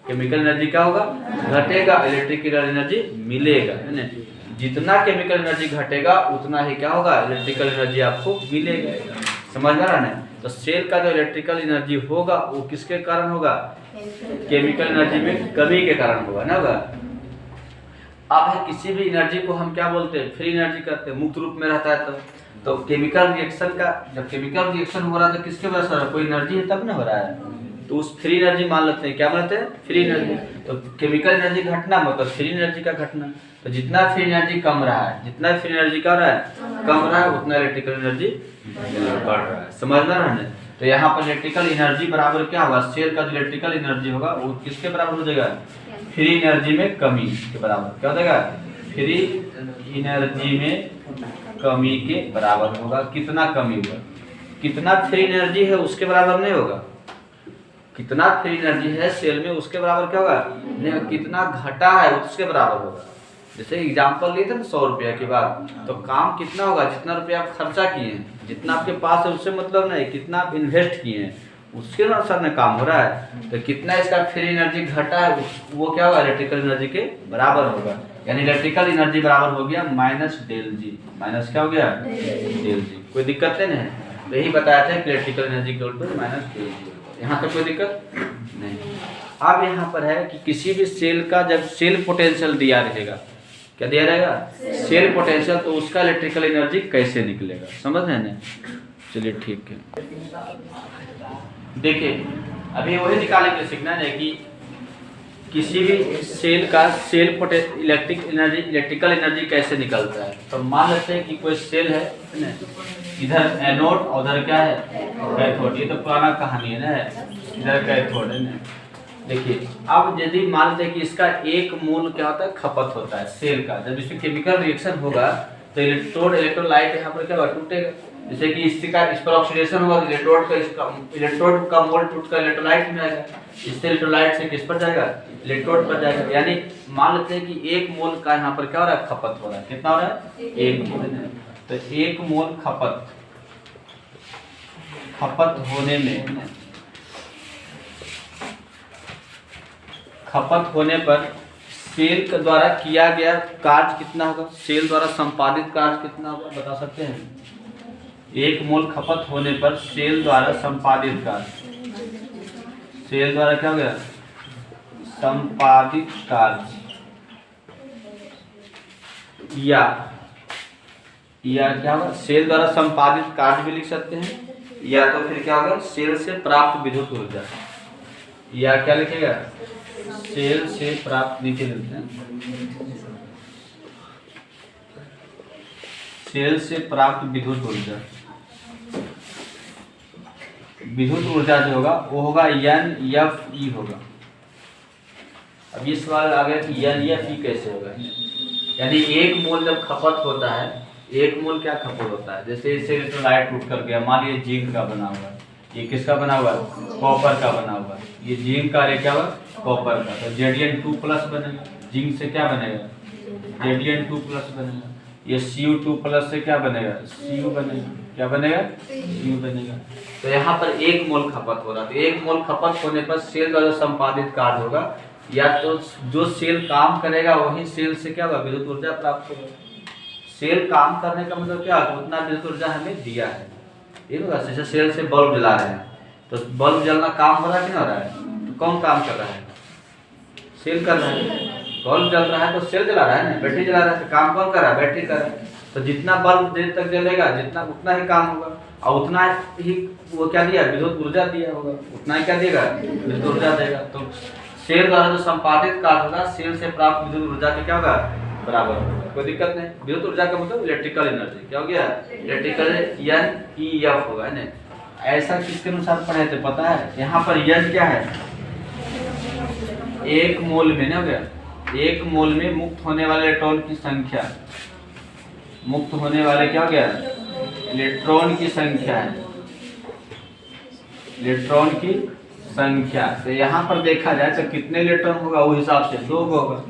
केमिकल एनर्जी क्या होगा, घटेगा, इलेक्ट्रिकल एनर्जी मिलेगा, है ना। जितना केमिकल एनर्जी घटेगा उतना ही क्या होगा, इलेक्ट्रिकल एनर्जी आपको मिलेगा। समझ आ रहा है। तो सेल का जो इलेक्ट्रिकल एनर्जी होगा वो किसके कारण होगा, केमिकल एनर्जी में कमी के कारण होगा ना। होगा अब है किसी भी एनर्जी को हम क्या बोलते हैं, फ्री एनर्जी कहते हैं, मुक्त रूप में रहता है। तो केमिकल रिएक्शन का जब केमिकल रिएक्शन हो रहा है तो किसके वजह से हो रहा है, कोई एनर्जी है तब ना हो रहा है। तो उस फ्री एनर्जी मान लेते हैं, क्या मानते हैं, फ्री एनर्जी। तो केमिकल एनर्जी घटना मतलब फ्री एनर्जी का घटना। तो जितना फ्री एनर्जी कम रहा है, जितना फ्री एनर्जी क्या रहा है, कम रहा है, उतना इलेक्ट्रिकल एनर्जी बढ़ रहा है। समझ रहा है। तो यहाँ पर इलेक्ट्रिकल एनर्जी बराबर क्या होगा, सेल का जो इलेक्ट्रिकल एनर्जी होगा वो किसके बराबर हो जाएगा, फ्री एनर्जी में कमी के बराबर। क्या हो जाएगा, फ्री एनर्जी में कमी के बराबर होगा। कितना कमी होगा, कितना फ्री एनर्जी है उसके बराबर नहीं होगा। कितना फ्री एनर्जी है सेल में उसके बराबर क्या होगा नहीं, कितना घटा है उसके बराबर होगा। जैसे एग्जांपल लिए थे ना 100 रुपया की बात, तो काम कितना होगा, जितना रुपया आप खर्चा किए हैं, जितना आपके पास है उससे मतलब नहीं, कितना आप इन्वेस्ट किए हैं उसके अनुसार में काम हो रहा है। तो कितना इसका फ्री एनर्जी घटा है वो क्या होगा, इलेक्ट्रिकल एनर्जी के बराबर होगा। यानी इलेक्ट्रिकल एनर्जी बराबर हो गया माइनस डेल जी। माइनस क्या हो गया, डेल जी। कोई दिक्कत नहीं है। तो यही बताया था कि electrical energy equal to minus del G. यहाँ तक कोई दिक्कत नहीं। अब यहाँ पर है कि किसी भी सेल का जब सेल पोटेंशियल दिया रहेगा, क्या दिया रहेगा, सेल पोटेंशियल, तो उसका इलेक्ट्रिकल एनर्जी कैसे निकलेगा, समझ रहे हैं। चलिए ठीक है, देखिए अभी वही निकालेंगे सीखना है कि किसी भी सेल का सेल इलेक्ट्रिकल एनर्जी कैसे निकलता है। तो मान लेते हैं कि कोई सेल है ना, इधर एनोड और उधर क्या है, कैथोड। ये तो पुराना कहानी है ना, इधर कैथोड है ना। देखिए अब यदि मान लेते हैं कि इसका एक मोल क्या होता है, खपत होता है सेल का। जब इसमें केमिकल रिएक्शन होगा तो इलेक्ट्रोलाइट यहाँ पर क्या होगा, टूटेगा। जैसे कि इस पर ऑक्सीडेशन होगा तो इलेक्ट्रोड का मोल टूटकर इलेक्ट्रोलाइट में आएगा। इससे इलेक्ट्रोलाइट से किस पर जाएगा, इलेक्ट्रोड पर जाएगा। यानी मान लेते हैं कि एक मोल का यहाँ पर क्या हो रहा है, खपत हो रहा है। कितना हो रहा है, एक मोल। तो एक मोल खपत होने पर सेल के द्वारा किया गया कार्य कितना होगा, सेल द्वारा संपादित कार्य कितना होगा, बता सकते हैं। एक मोल खपत होने पर सेल द्वारा संपादित कार्य, सेल द्वारा क्या हो गया, संपादित कार्य, या क्या होगा, सेल द्वारा संपादित कार्य भी लिख सकते हैं, या तो फिर क्या होगा, सेल से प्राप्त विद्युत ऊर्जा, या क्या लिखेगा, सेल से प्राप्त, नीचे लिखते हैं, सेल से प्राप्त विद्युत ऊर्जा। विद्युत ऊर्जा जो होगा वो होगा NFE होगा। अब ये सवाल आ गया कि NFE कैसे होगा। यानी एक मोल जब खपत होता है, एक मोल क्या खपत होता है, जैसे इससे इलेक्ट्रोलाइट टूट कर गया, मान लीजिए जिंक का बना हुआ है, ये किसका बना हुआ है, कॉपर का बना हुआ है। ये जिंक का रे क्या हुआ, कॉपर का, तो Zn2+ बनेगा। जिंक से क्या बनेगा, Zn2+ बनेगा। ये Cu2+ से क्या बनेगा, Cu बनेगा। क्या बनेगा, Cu बनेगा। तो यहाँ पर एक मोल खपत हो रहा है। तो एक मोल खपत होने पर सेल द्वारा संपादित कार्य होगा, या तो जो सेल काम करेगा वही सेल से क्या होगा, विद्युत ऊर्जा प्राप्त होगा। सेल काम करने का मतलब क्या है, उतना विद्युत ऊर्जा हमें दिया है, ये होगा। जैसे सेल से बल्ब जला रहे हैं, तो बल्ब जलना काम हो रहा है कि नहीं हो रहा है, तो कौन काम कर रहा है, सेल कर रहा है। बल्ब जल रहा है तो सेल जला रहा है ना, बैटरी जला रहा है तो काम कौन कर रहा है, बैटरी कर रहा है। तो जितना बल्ब देर तक जलेगा जितना, उतना ही काम होगा, और उतना ही वो क्या दिया, विद्युत ऊर्जा दिया होगा, उतना ही क्या देगा, विद्युत ऊर्जा देगा। तो सेल द्वारा जो संपादित कार्य होगा, सेल से प्राप्त विद्युत ऊर्जा का क्या होगा, बराबर होगा, कोई दिक्कत नहीं। विद्युत ऊर्जा का मतलब इलेक्ट्रिकल एनर्जी क्या हो गया, इलेक्ट्रिकल NEF होगा ना। ऐसा किसके अनुसार पढ़े थे पता है, यहाँ पर N क्या है, 1 मोल में ना हो गया, 1 मोल में मुक्त होने वाले इलेक्ट्रॉन की संख्या, मुक्त होने वाले क्या हो गया, इलेक्ट्रॉन की संख्या है, इलेक्ट्रॉन की संख्या। तो यहाँ पर देखा जाए तो कितने इलेक्ट्रॉन होगा, वो हिसाब से 2 होगा।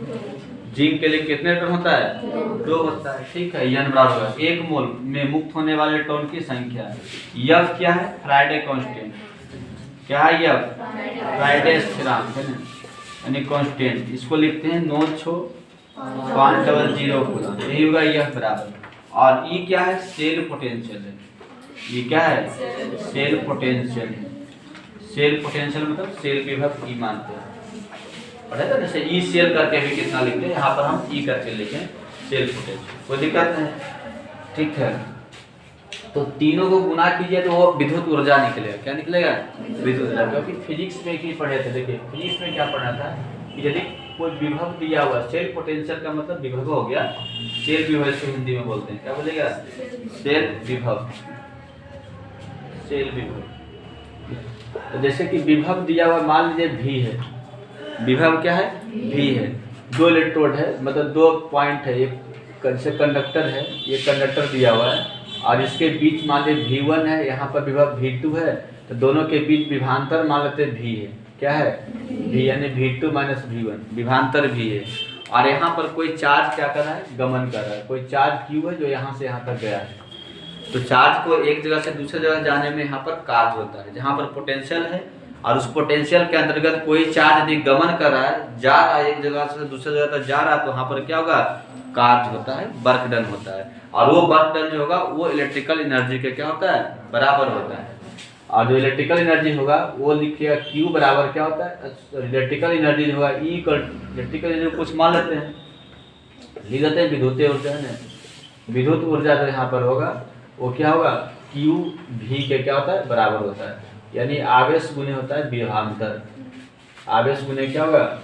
जिंक के लिए कितने इलेक्ट्रॉन होता है, 2 होता है, ठीक है। N बराबर होगा 1 मोल में मुक्त होने वाले इलेक्ट्रॉन की संख्या। F क्या है, फैराडे कांस्टेंट, क्या है F, फैराडे स्थिरांक है ना, यानी कांस्टेंट। इसको लिखते हैं 9.500 कूलम, यही होगा F बराबर। और E क्या है, सेल पोटेंशियल है, ये क्या है, सेल पोटेंशियल है। सेल पोटेंशियल मतलब सेल विभव E मानते हैं, पढ़े था जैसे E सेल करके भी कितना लिखते हैं, यहाँ पर हम E करके लिखें सेल पोटेंशियल, कोई दिक्कत नहीं, ठीक है। तो तीनों को गुना कीजिए तो वो विद्युत ऊर्जा निकलेगा, क्या निकलेगा, विद्युत ऊर्जा। क्योंकि फिजिक्स में ही पढ़े थे, देखिए फिजिक्स में क्या पढ़ा था कि यदि कोई विभव दिया हुआ, सेल पोटेंशियल का मतलब विभव हो गया, सेल विभव इसको हिंदी में बोलते हैं, क्या बोलेगा, सेल विभव, सेल विभव। तो जैसे कि विभव दिया हुआ मान लीजिए V है, विभव क्या है, V है, 2 इलेक्ट्रोड है, मतलब 2 पॉइंट है, एक से कंडक्टर है, ये कंडक्टर दिया हुआ है और इसके बीच मान लीजिए V1 है, यहाँ पर विभव V2 है, तो दोनों के बीच विभांतर मान लेते V है, क्या है, V यानी V2 माइनस V1, विभांतर V है। और यहाँ पर कोई चार्ज क्या कर रहा है, गमन कर रहा है, कोई चार्ज Q है जो यहाँ से यहाँ तक गया है। तो चार्ज को एक जगह से दूसरे जगह जाने में यहाँ पर कार्य होता है, जहाँ पर पोटेंशियल है और उस पोटेंशियल के अंतर्गत कोई चार्ज यदि गमन कर रहा है, जा रहा है एक जगह से दूसरे जगह तक जा रहा है, तो वहाँ पर क्या होगा, कार्य होता है, वर्क डन होता है। और वो वर्क डन जो होगा वो इलेक्ट्रिकल एनर्जी के क्या होता है, बराबर होता है। और जो इलेक्ट्रिकल एनर्जी होगा वो लिखिएगा Q बराबर क्या होता है, इलेक्ट्रिकल एनर्जी होगा E इलेक्ट्रिकल एनर्जी कुछ मान लेते हैं, लिख देते हैं विद्युत ऊर्जा है, विद्युत ऊर्जा जो यहाँ पर होगा वो क्या होगा, Q V के क्या होता है, बराबर होता है। यानी आवेश गुने होता है विभवांतर, आवेश गुने क्या होगा,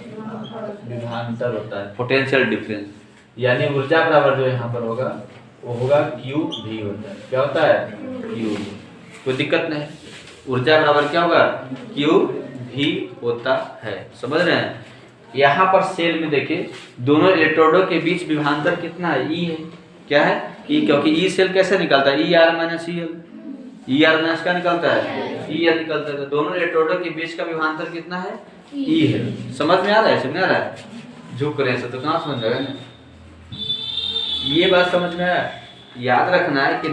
विभवांतर होता है, पोटेंशियल डिफरेंस। यानी ऊर्जा बराबर जो यहाँ पर होगा वो होगा Q V होता है, क्या होता है, Q V, कोई दिक्कत नहीं। ऊर्जा बराबर क्या होगा, Q V होता है, समझ रहे हैं। यहाँ पर सेल में देखिए दोनों इलेक्ट्रोडों के बीच विभवांतर कितना है, E है, क्या है E, क्योंकि E सेल कैसे निकलता है, ER minus EL, ER minus क्या निकलता है, EL निकलता है। तो दोनों इलेक्ट्रोडों के बीच का विभवांतर कितना है, E है। समझ में आ रहा है, समझ में आ रहा है, झुक रहे हैं तो कहाँ समझ जाएगा ना, ये बात समझ में आया। याद रखना है कि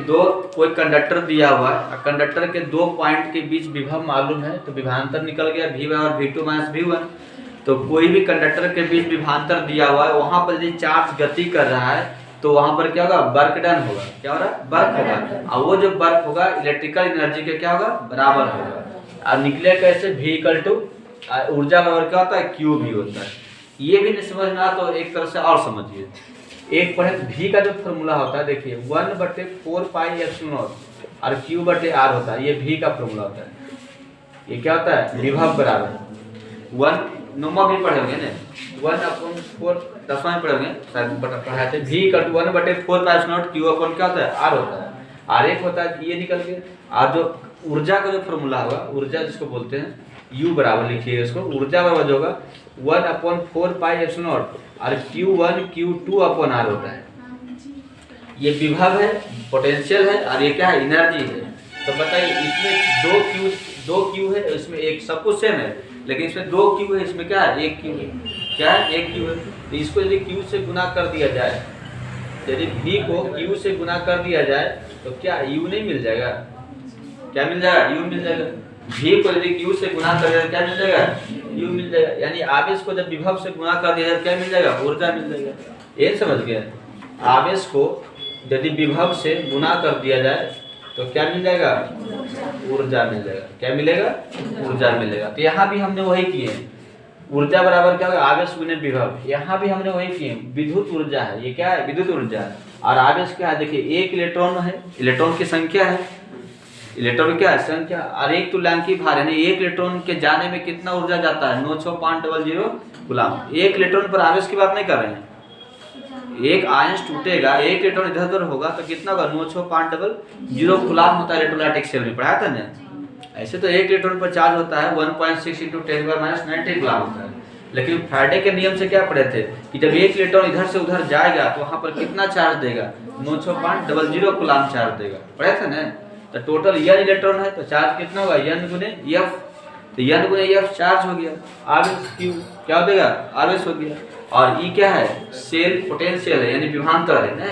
कोई कंडक्टर दिया हुआ है, कंडक्टर के 2 पॉइंट के बीच विभव मालूम है, तो विभवांतर निकल गया V और V2 माइनस V1। तो कोई भी कंडक्टर के बीच विभवांतर दिया हुआ है, वहां पर यदि चार्ज गति कर रहा है तो वहां पर क्या होगा, वर्क डन होगा, क्या हो रहा है, वर्क होगा। और वो जो वर्क होगा इलेक्ट्रिकल एनर्जी के क्या होगा, बराबर होगा। और निकले कैसे, V इक्वल टू ऊर्जा बराबर क्या होता है, Q V होता है। ये भी नहीं समझ में आ तो एक तरह से और समझिए, एक पढ़े V का जो फॉर्मूला होता है, देखिए 1/4 पाई एप्सिलॉन और Q बटे R होता है, ये V का फॉर्मूला होता है। ये क्या होता है, विभव बराबर 1 नोमा भी पढ़े होंगे ना, 1/4 10वां में पढ़े होंगे शायद, पढ़ाए थे V equal to 1/4 pi epsilon Q अपन क्या होता है, R होता है। R एक होता है, ये निकल के। और जो ऊर्जा का जो फॉर्मूला होगा, ऊर्जा जिसको बोलते हैं, U बराबर लिखिए इसको, ऊर्जा बराबर होगा 1/4 पाई एप्सिलॉन और Q1 Q2 अपन R होता है। ये विभव है, पोटेंशियल है, और ये क्या है, एनर्जी है। तो बताइए इसमें 2 Q है, इसमें एक, सब कुछ सेम है, लेकिन इसमें 2 Q है, इसमें क्या है, 1 Q है, क्या है, 1 Q है। तो इसको यदि Q से गुना कर दिया जाए, यदि V को Q से गुना कर दिया जाए तो क्या U नहीं मिल जाएगा, क्या मिल जाएगा, U मिल जाएगा। V को यदि Q से गुना कर दिया क्या मिल जाएगा, U मिल जाएगा। यानी आवेश को जब विभव से गुना कर दिया जाए क्या मिल जाएगा, ऊर्जा मिल जाएगा। ये समझ गए, आवेश को यदि विभव से गुना कर दिया जाए तो क्या मिल जाएगा, ऊर्जा मिल जाएगा। क्या मिलेगा, ऊर्जा मिलेगा। तो यहाँ भी हमने वही किए, ऊर्जा बराबर क्या होगा, आवेश गुने विभव। यहाँ भी हमने वही किए, विद्युत ऊर्जा है, ये क्या है, विद्युत ऊर्जा है। और आवेश क्या है, देखिए 1 इलेक्ट्रॉन है, इलेक्ट्रॉन की संख्या है, इलेक्ट्रॉन क्या है, संख्या। और 1 तुल्यांकी भार यानी 1 इलेक्ट्रॉन के जाने में कितना ऊर्जा जाता है, 96500 कूलम। 1 इलेक्ट्रॉन पर आवेश की बात नहीं कर रहे हैं, एक आयंस टूटेगा, एक इलेक्ट्रॉन इधर उधर होगा तो कितना होगा, नो 6 5 डबल 0 कूलाम होता है इलेक्ट्रोलाइटिक सेल में, पढ़ाया था ना। ऐसे तो एक इलेक्ट्रॉन पर चार्ज होता है 1.6 × 10⁻⁹ कूलाम होता है, लेकिन फैराडे के नियम से क्या पढ़े थे कि जब एक इलेक्ट्रॉन इधर से उधर जाएगा तो वहां पर कितना चार्ज देगा, 9 6 5 डबल 0 कूलाम चार्ज देगा, पढ़े थे ना। तो टोटल n इलेक्ट्रॉन है तो चार्ज कितना होगा, n गुने f, तो n गुने f चार्ज हो गया, आवेश q क्या हो देगा, आवेश हो गया। और E क्या है, सेल पोटेंशियल है यानी विभवांतर है ना,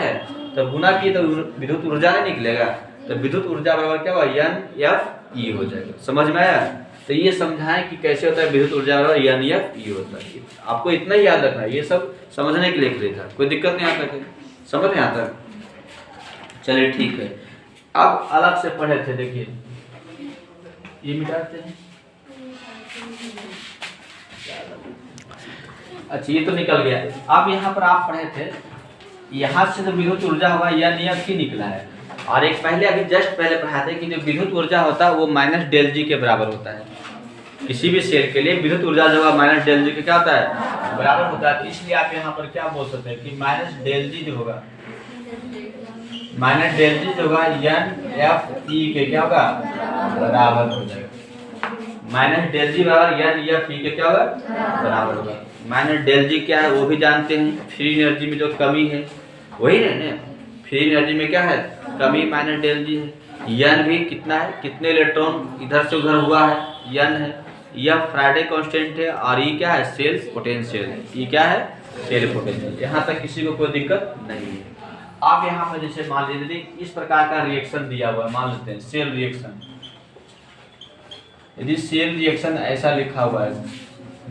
तो गुना की तो विद्युत ऊर्जा नहीं निकलेगा, तो विद्युत ऊर्जा बराबर क्या होगा, NFE हो जाएगा। समझ में आया। तो ये समझाएं कि कैसे होता है विद्युत ऊर्जा बराबर NFE होता है। आपको इतना ही याद रखना है, ये सब समझने के लिए था, कोई दिक्कत नहीं आता है, समझ में आता। चलिए ठीक है, अब अलग से पढ़े थे, देखिए ये मिटाते हैं। अच्छा ये तो निकल गया। अब यहाँ पर आप पढ़े थे, यहाँ से जो विद्युत ऊर्जा होगा NFE निकला है, और एक पहले अभी जस्ट पहले पढ़ा थे कि जो विद्युत ऊर्जा होता है वो -ΔG के बराबर होता है। किसी भी सेल के लिए विद्युत ऊर्जा जो है -ΔG के क्या होता है, बराबर होता है। इसलिए आप यहाँ पर क्या बोल सकते हैं कि -ΔG जो होगा, -ΔG जो होगा NFE के क्या होगा, बराबर हो जाएगा। -ΔG बराबर NFE के क्या होगा, बराबर होगा। -ΔG क्या है वो भी जानते हैं, फ्री एनर्जी में जो कमी है वही है ना, फ्री एनर्जी में क्या है, कमी -ΔG है। n भी कितना है, कितने इलेक्ट्रॉन इधर से उधर हुआ है, n है। यह फैराडे कांस्टेंट है, और E क्या है, सेल पोटेंशियल है। E क्या है, सेल पोटेंशियल। यहाँ तक किसी को कोई दिक्कत नहीं है। आप यहाँ पर जैसे मान लीजिए इस प्रकार का रिएक्शन दिया हुआ है, मान लेते हैं सेल रिएक्शन। यदि सेल रिएक्शन ऐसा लिखा हुआ है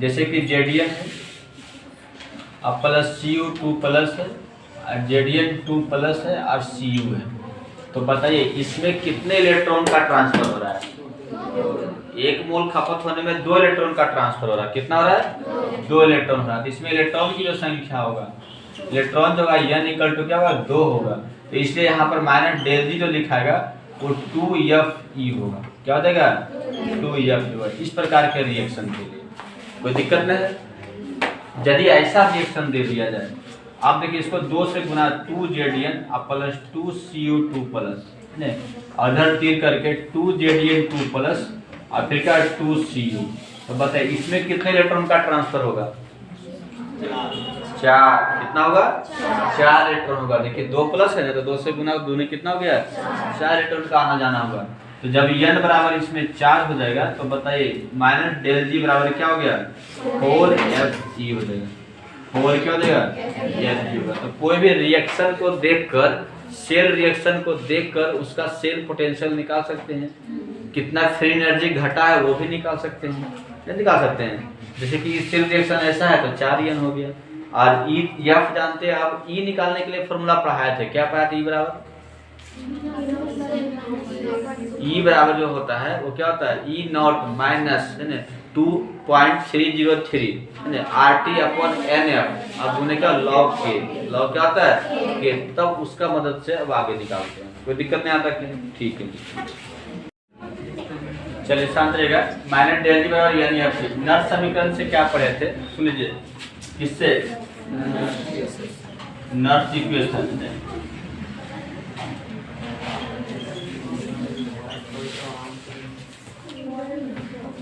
जैसे कि Zn है अब प्लस Cu2 प्लस है, Zn2 प्लस है और Cu है, तो बताइए इसमें कितने इलेक्ट्रॉन का ट्रांसफर हो रहा है। एक मोल खपत होने में 2 इलेक्ट्रॉन का ट्रांसफर हो रहा है, कितना हो रहा है, 2 इलेक्ट्रॉन हो रहा है। तो इसमें इलेक्ट्रॉन की जो संख्या होगा, इलेक्ट्रॉन जो होगा n = क्या होगा, 2 होगा, तो इसलिए यहाँ पर -ΔG जो लिखाएगा वो 2Fe होगा। क्या हो जाएगा, 2Fe होगा। इस प्रकार के रिएक्शन के लिए कोई दिक्कत नहीं है। यदि ऐसा रिएक्शन दे दिया जाए, आप देखिए इसको 2 से गुना 2Zn प्लस 2Cu2 प्लस अधर तीर करके 2Zn2 प्लस और फिर क्या 2Cu, तो बताइए इसमें कितने इलेक्ट्रॉन का ट्रांसफर होगा, 4। कितना होगा, 4 इलेक्ट्रॉन होगा। देखिए 2 प्लस है ना, तो 2 से गुना 2 में कितना हो गया, 4 इलेक्ट्रॉन का आना जाना होगा। तो जब n बराबर इसमें 4 हो जाएगा तो बताइए -ΔG बराबर क्या हो गया, 4Fe हो जाएगा। 4 क्या हो जाएगा, Fe होगा। तो कोई भी रिएक्शन को देखकर, सेल रिएक्शन को देखकर उसका सेल पोटेंशियल निकाल सकते हैं, कितना फ्री एनर्जी घटा है वो भी निकाल सकते हैं, नहीं निकाल सकते हैं। जैसे कि सेल रिएक्शन ऐसा है तो 4n हो गया। और F जानते हैं आप, E निकालने के लिए फॉर्मूला पढ़ाए थे, क्या पढ़ाया था, E बराबर, E बराबर जो होता है वो क्या होता है, E0 माइनस 2.303 RT/NF, अब उन्हें क्या लॉग के, लॉग क्या होता है के, तब उसका मदद से अब आगे निकालते हैं, कोई दिक्कत नहीं आता कि ठीक है। चलिए शांत रहेगा। -ΔG बराबर NFE, नर्स समीकरण से क्या पढ़े थे सुन लीजिए, किससे, नर्स इक्वेशन।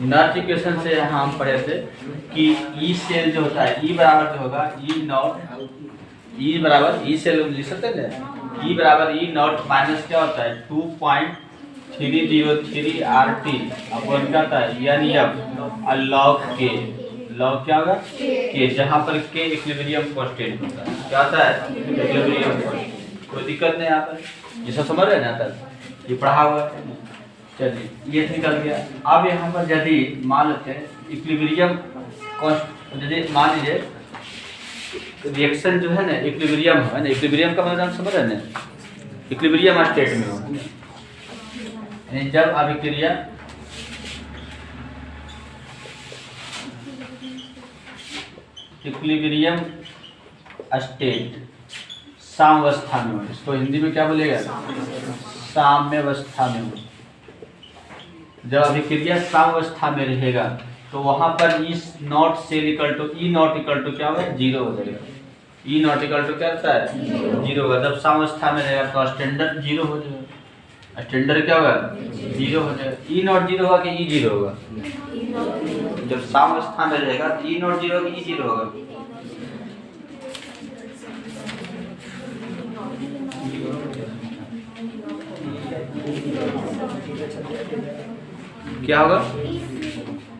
नर्स इक्वेशन से हम पढ़े थे कि ई सेल जो होता है, ई बराबर जो होगा E0, ई बराबर ई सेल लिख सकते हैं ना, ई बराबर E0 माइनस क्या होता है 2.303 RT अपन क्या होता है NF और लॉग के, लॉग क्या होगा के, जहाँ पर के इक्विलिब्रियम कांस्टेंट होता है, क्या होता है इक्विलिब्रियम कांस्टेंट। कोई दिक्कत नहीं आता है, ये सब समझ रहे हैं ना, तक ये पढ़ा हुआ है। चलिए ये निकल गया। अब यहाँ पर यदि मान लेते हैं इक्विलिब्रियम कांस्टेंट, यदि मान लीजिए रिएक्शन जो है ना इक्विलिब्रियम है ना, इक्विलिब्रियम का मतलब समझ रहे हैं ना, इक्विलिब्रियम स्टेट में हो, यानी जब अभिक्रिया इक्विलिब्रियम स्टेट साम्यावस्था में हो, इसको हिंदी में क्या बोलेगा, साम्यावस्था में हो। जब अभिक्रिया साम्यावस्था में रहेगा तो वहां पर E0 क्या होगा, 0 हो जाएगा। ई नॉट इक्वल टू क्या होता है 0 होगा। जब साम्यावस्था में रहेगा तो स्टैंडर्ड 0 हो जाएगा, स्टैंडर्ड क्या होगा 0 हो जाएगा। ई नॉट 0 होगा कि ई 0 होगा? जब साम्यावस्था में रहेगा तो ई नॉट 0 कि ई 0 होगा? क्या होगा?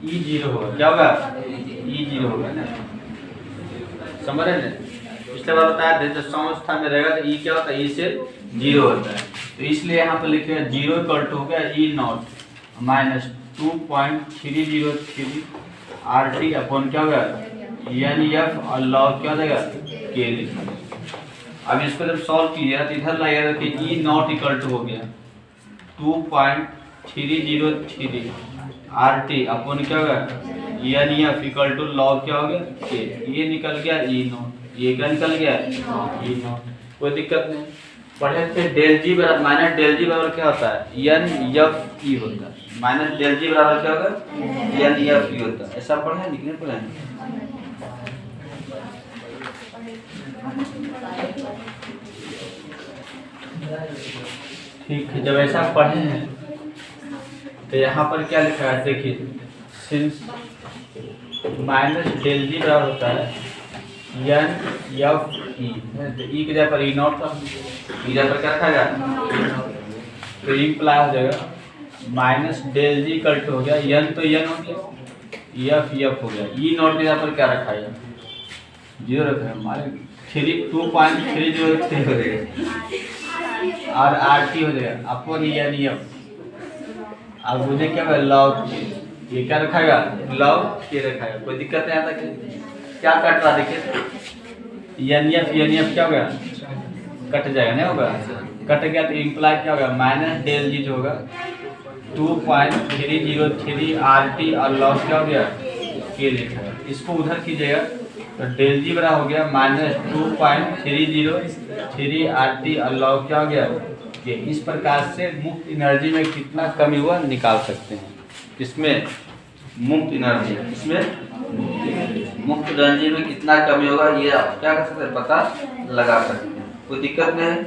ई 0 होगा। क्या होगा? ई 0 होगा ना, समझ रहे हैं? पिछले बार बताया था जब साम्यावस्था में रहेगा तो ई क्या होता है? ई से 0 होता है। तो इसलिए यहाँ पर लिखे 0 इक्वल टू हो गया ई नॉट माइनस 2.303 RT अपॉन क्या होगा NF और लॉग क्या हो जाएगा के लिखा। अब इसको जब सॉल्व किया तो इधर लगेगा कि ई नॉट इक्वल टू हो गया 2.303 RT अपॉन क्या होगा NF इक्वल टू लॉग क्या हो गया के। ये निकल गया ई नॉट, ये क्या निकल गया ई नॉट। कोई दिक्कत नहीं। पढ़े थे डेल जी बराबर माइनस डेल जी बराबर क्या होता है NF होता है। माइनस डेल जी बराबर क्या होगा NF होता है। ऐसा पढ़े लिखने पढ़े ठीक है। जब ऐसा पढ़े हैं तो यहाँ पर क्या लिखा है देखिए, सिंस माइनस डेल जी बराबर होता है NF तो ई के जगह पर ई नॉट का ई जगह पर क्या रखा गया तो इम्प्लाई हो जाएगा minus del G equal to हो गया n तो n हो गया F हो गया। ई नॉट के जगह पर क्या रखा है 0 रखा है हमारे 2.303 हो जाएगा और RT हो जाएगा अपॉन NF। अब मुझे क्या है लॉग ये क्या रखाएगा लॉग के रखाएगा। कोई दिक्कत नहीं आता कि क्या कट रहा देखिए NF क्या होगा कट जाएगा, नहीं होगा कट गया तो इम्प्लाई क्या होगा माइनस डेल जी जो होगा 2.303 RT और लॉग क्या हो गया के लिखा है। इसको उधर कीजिएगा तो डेल जी बड़ा हो गया माइनस 2.303 RT और लॉग क्या हो गया के। इस प्रकार से मुक्त एनर्जी में कितना कमी हुआ निकाल सकते हैं। किसमें मुक्त एनर्जी, इसमें मुक्त एनर्जी में कितना कमी होगा ये आप क्या कर सकते हैं पता लगा सकते हैं। कोई दिक्कत नहीं है।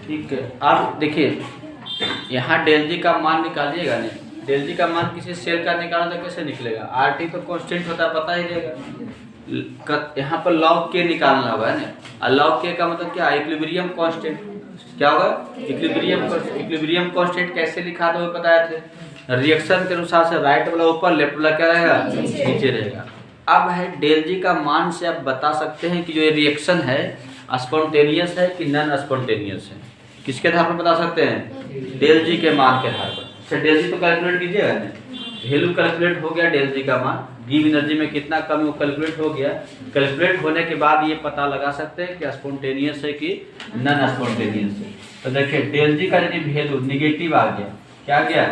ठीक है। अब देखिए यहाँ डेल जी का मान निकालिएगा नहीं, डेल जी का मान किसी सेल का निकालना तो कैसे निकलेगा? RT तो कांस्टेंट होता है पता ही रहेगा। यहाँ पर लॉग के निकालना होगा ना, और लॉग के का मतलब क्या इक्विलिब्रियम कांस्टेंट क्या होगा इक्विलिब्रियम कांस्टेंट कैसे लिखा था वो बताए थे। रिएक्शन के अनुसार से राइट वाला ऊपर लेफ्ट वाला क्या रहेगा नीचे रहेगा। अब है डेल जी का मान से आप बता सकते हैं कि जो ये रिएक्शन है स्पॉन्टेनियस है कि नॉन स्पॉन्टेनियस है। किसके आधार पर बता सकते हैं डेल जी के मान के आधार पर। अच्छा डेल जी तो कैलकुलेट कीजिएगा ना, वैल्यू कैलकुलेट हो गया डेल जी का मान, गिव एनर्जी में कितना कमी वो कैलकुलेट हो गया। कैलकुलेट होने के बाद ये पता लगा सकते हैं कि स्पॉन्टेनियस है कि नॉन स्पॉन्टेनियस है। तो देखिए डेल जी का यदि वैल्यू निगेटिव आ गया, क्या गया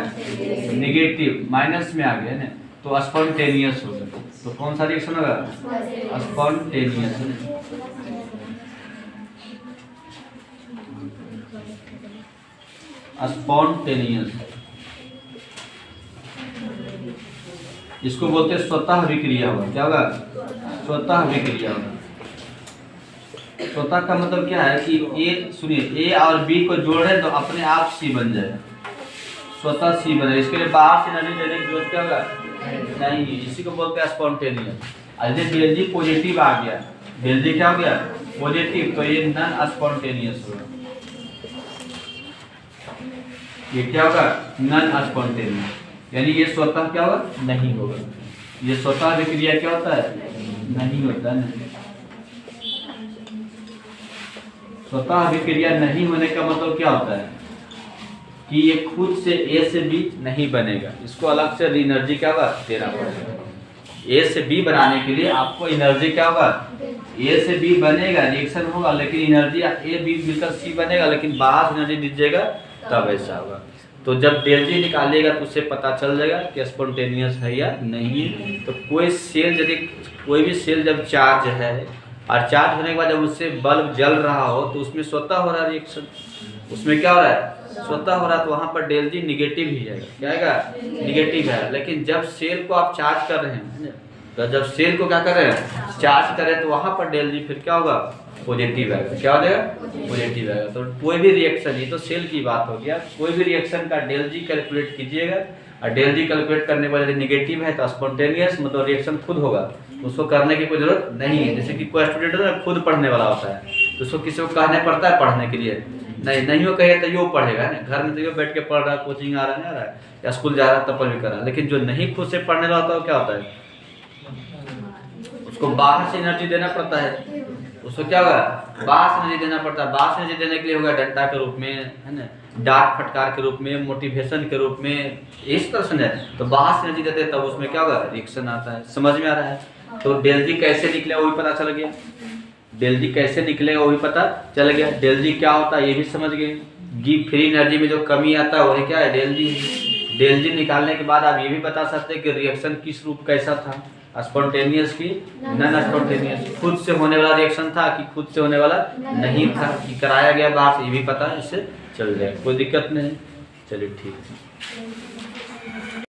निगेटिव माइनस में आ गया ना, तो स्पॉन्टेनियस होगा। तो कौन सा रिएक्शन होगा स्पॉन्टेनियस। स्पॉन्टेनियस इसको बोलते हैं स्वतः विक्रिया होगा। क्या होगा स्वतः विक्रिया होगा। स्वतः का मतलब क्या है कि ए सुनिए A और B को जोड़े तो अपने आप C बन जाए, स्वतः C बने। इसके लिए बाहर से एनर्जी देने की जरूरत क्या होगा नहीं, इसी को बोलते हैं स्पॉन्टेनियस। यदि डेल जी पॉजिटिव आ गया, डेल जी क्या हो गया पॉजिटिव, तो ये नॉन स्पॉन्टेनियस होगा। ये क्या होगा नॉन स्पॉन्टेनियस, यानी ये स्वतः क्या होगा नहीं होगा। ये स्वतः विक्रिया क्या होता है नहीं होता है। स्वतः विक्रिया नहीं होने का मतलब क्या होता है कि ये खुद से A से B नहीं बनेगा, इसको अलग से एनर्जी क्या होगा देना पड़ेगा। A से B बनाने के लिए आपको एनर्जी क्या होगा A से B बनेगा, रिएक्शन होगा, लेकिन एनर्जी A B मिलकर C बनेगा, लेकिन बाहर से एनर्जी दीजिएगा तब ऐसा होगा। तो जब डेल जी निकालिएगा तो उससे पता चल जाएगा कि स्पॉन्टेनियस है या नहीं है। तो कोई सेल यदि कोई भी सेल जब चार्ज है और चार्ज होने के बाद जब उससे बल्ब जल रहा हो तो उसमें स्वतः हो रहा है रिएक्शन, उसमें क्या हो रहा है, स्वतः हो रहा है, तो वहाँ पर डेल जी निगेटिव ही जाएगा। क्या आएगा, निगेटिव है। लेकिन जब सेल को आप चार्ज कर रहे हैं, तो जब सेल को क्या कर रहे हैं, चार्ज करें, तो वहाँ पर डेल जी फिर क्या होगा, पॉजिटिव आएगा। क्या हो जाएगा, पॉजिटिव आएगा। तो कोई भी रिएक्शन, ये तो सेल की बात हो गया, कोई भी रिएक्शन का डेल जी कैलकुलेट कीजिएगा, और डेल जी कैलकुलेट करने पर यदि निगेटिव है तो स्पॉन्टेनियस मतलब रिएक्शन खुद होगा, उसको करने की कोई जरूरत नहीं है। जैसे कि कोई स्टूडेंट है खुद पढ़ने वाला होता है, तो उसको किसी को कहने पड़ता है पढ़ने के लिए, नहीं हो कहे तो यो पढ़ेगा ना, घर में तो यो बैठ के पढ़ रहा है, कोचिंग आ रहा है, नहीं आ रहा है, या स्कूल जा रहा है तब पर भी कर रहा है। लेकिन जो नहीं खुद से पढ़ने वाला होता है, क्या होता है, उसको बाहर से एनर्जी देना पड़ता है। उसको क्या होगा, बाहर से एनर्जी देना पड़ता है। बाहर से एनर्जी देने के लिए होगा डंडा के रूप में, है ना, डांट फटकार के रूप में, मोटिवेशन के रूप में, इस तरह से है। तो बाहर से एनर्जी देते हैं, तब उसमें क्या होगा, रिएक्शन आता है। समझ में आ रहा है। तो डेल जी कैसे निकले वो भी पता चल गया, डेल जी कैसे निकलेगा वो भी पता चल गया। डेल जी क्या होता है ये भी समझ गए। गिव फ्री एनर्जी में जो कमी आता है वही क्या है, डेल जी। डेल जी निकालने के बाद आप ये भी बता सकते हैं कि रिएक्शन किस रूप कैसा था, स्पॉन्टेनियस की नॉन स्पॉन्टेनियस, खुद से होने वाला रिएक्शन था कि खुद से होने वाला नहीं था, कि कराया गया बाहर से, ये भी पता है, इससे चल जाएगा, कोई दिक्कत नहीं। चलिए ठीक है।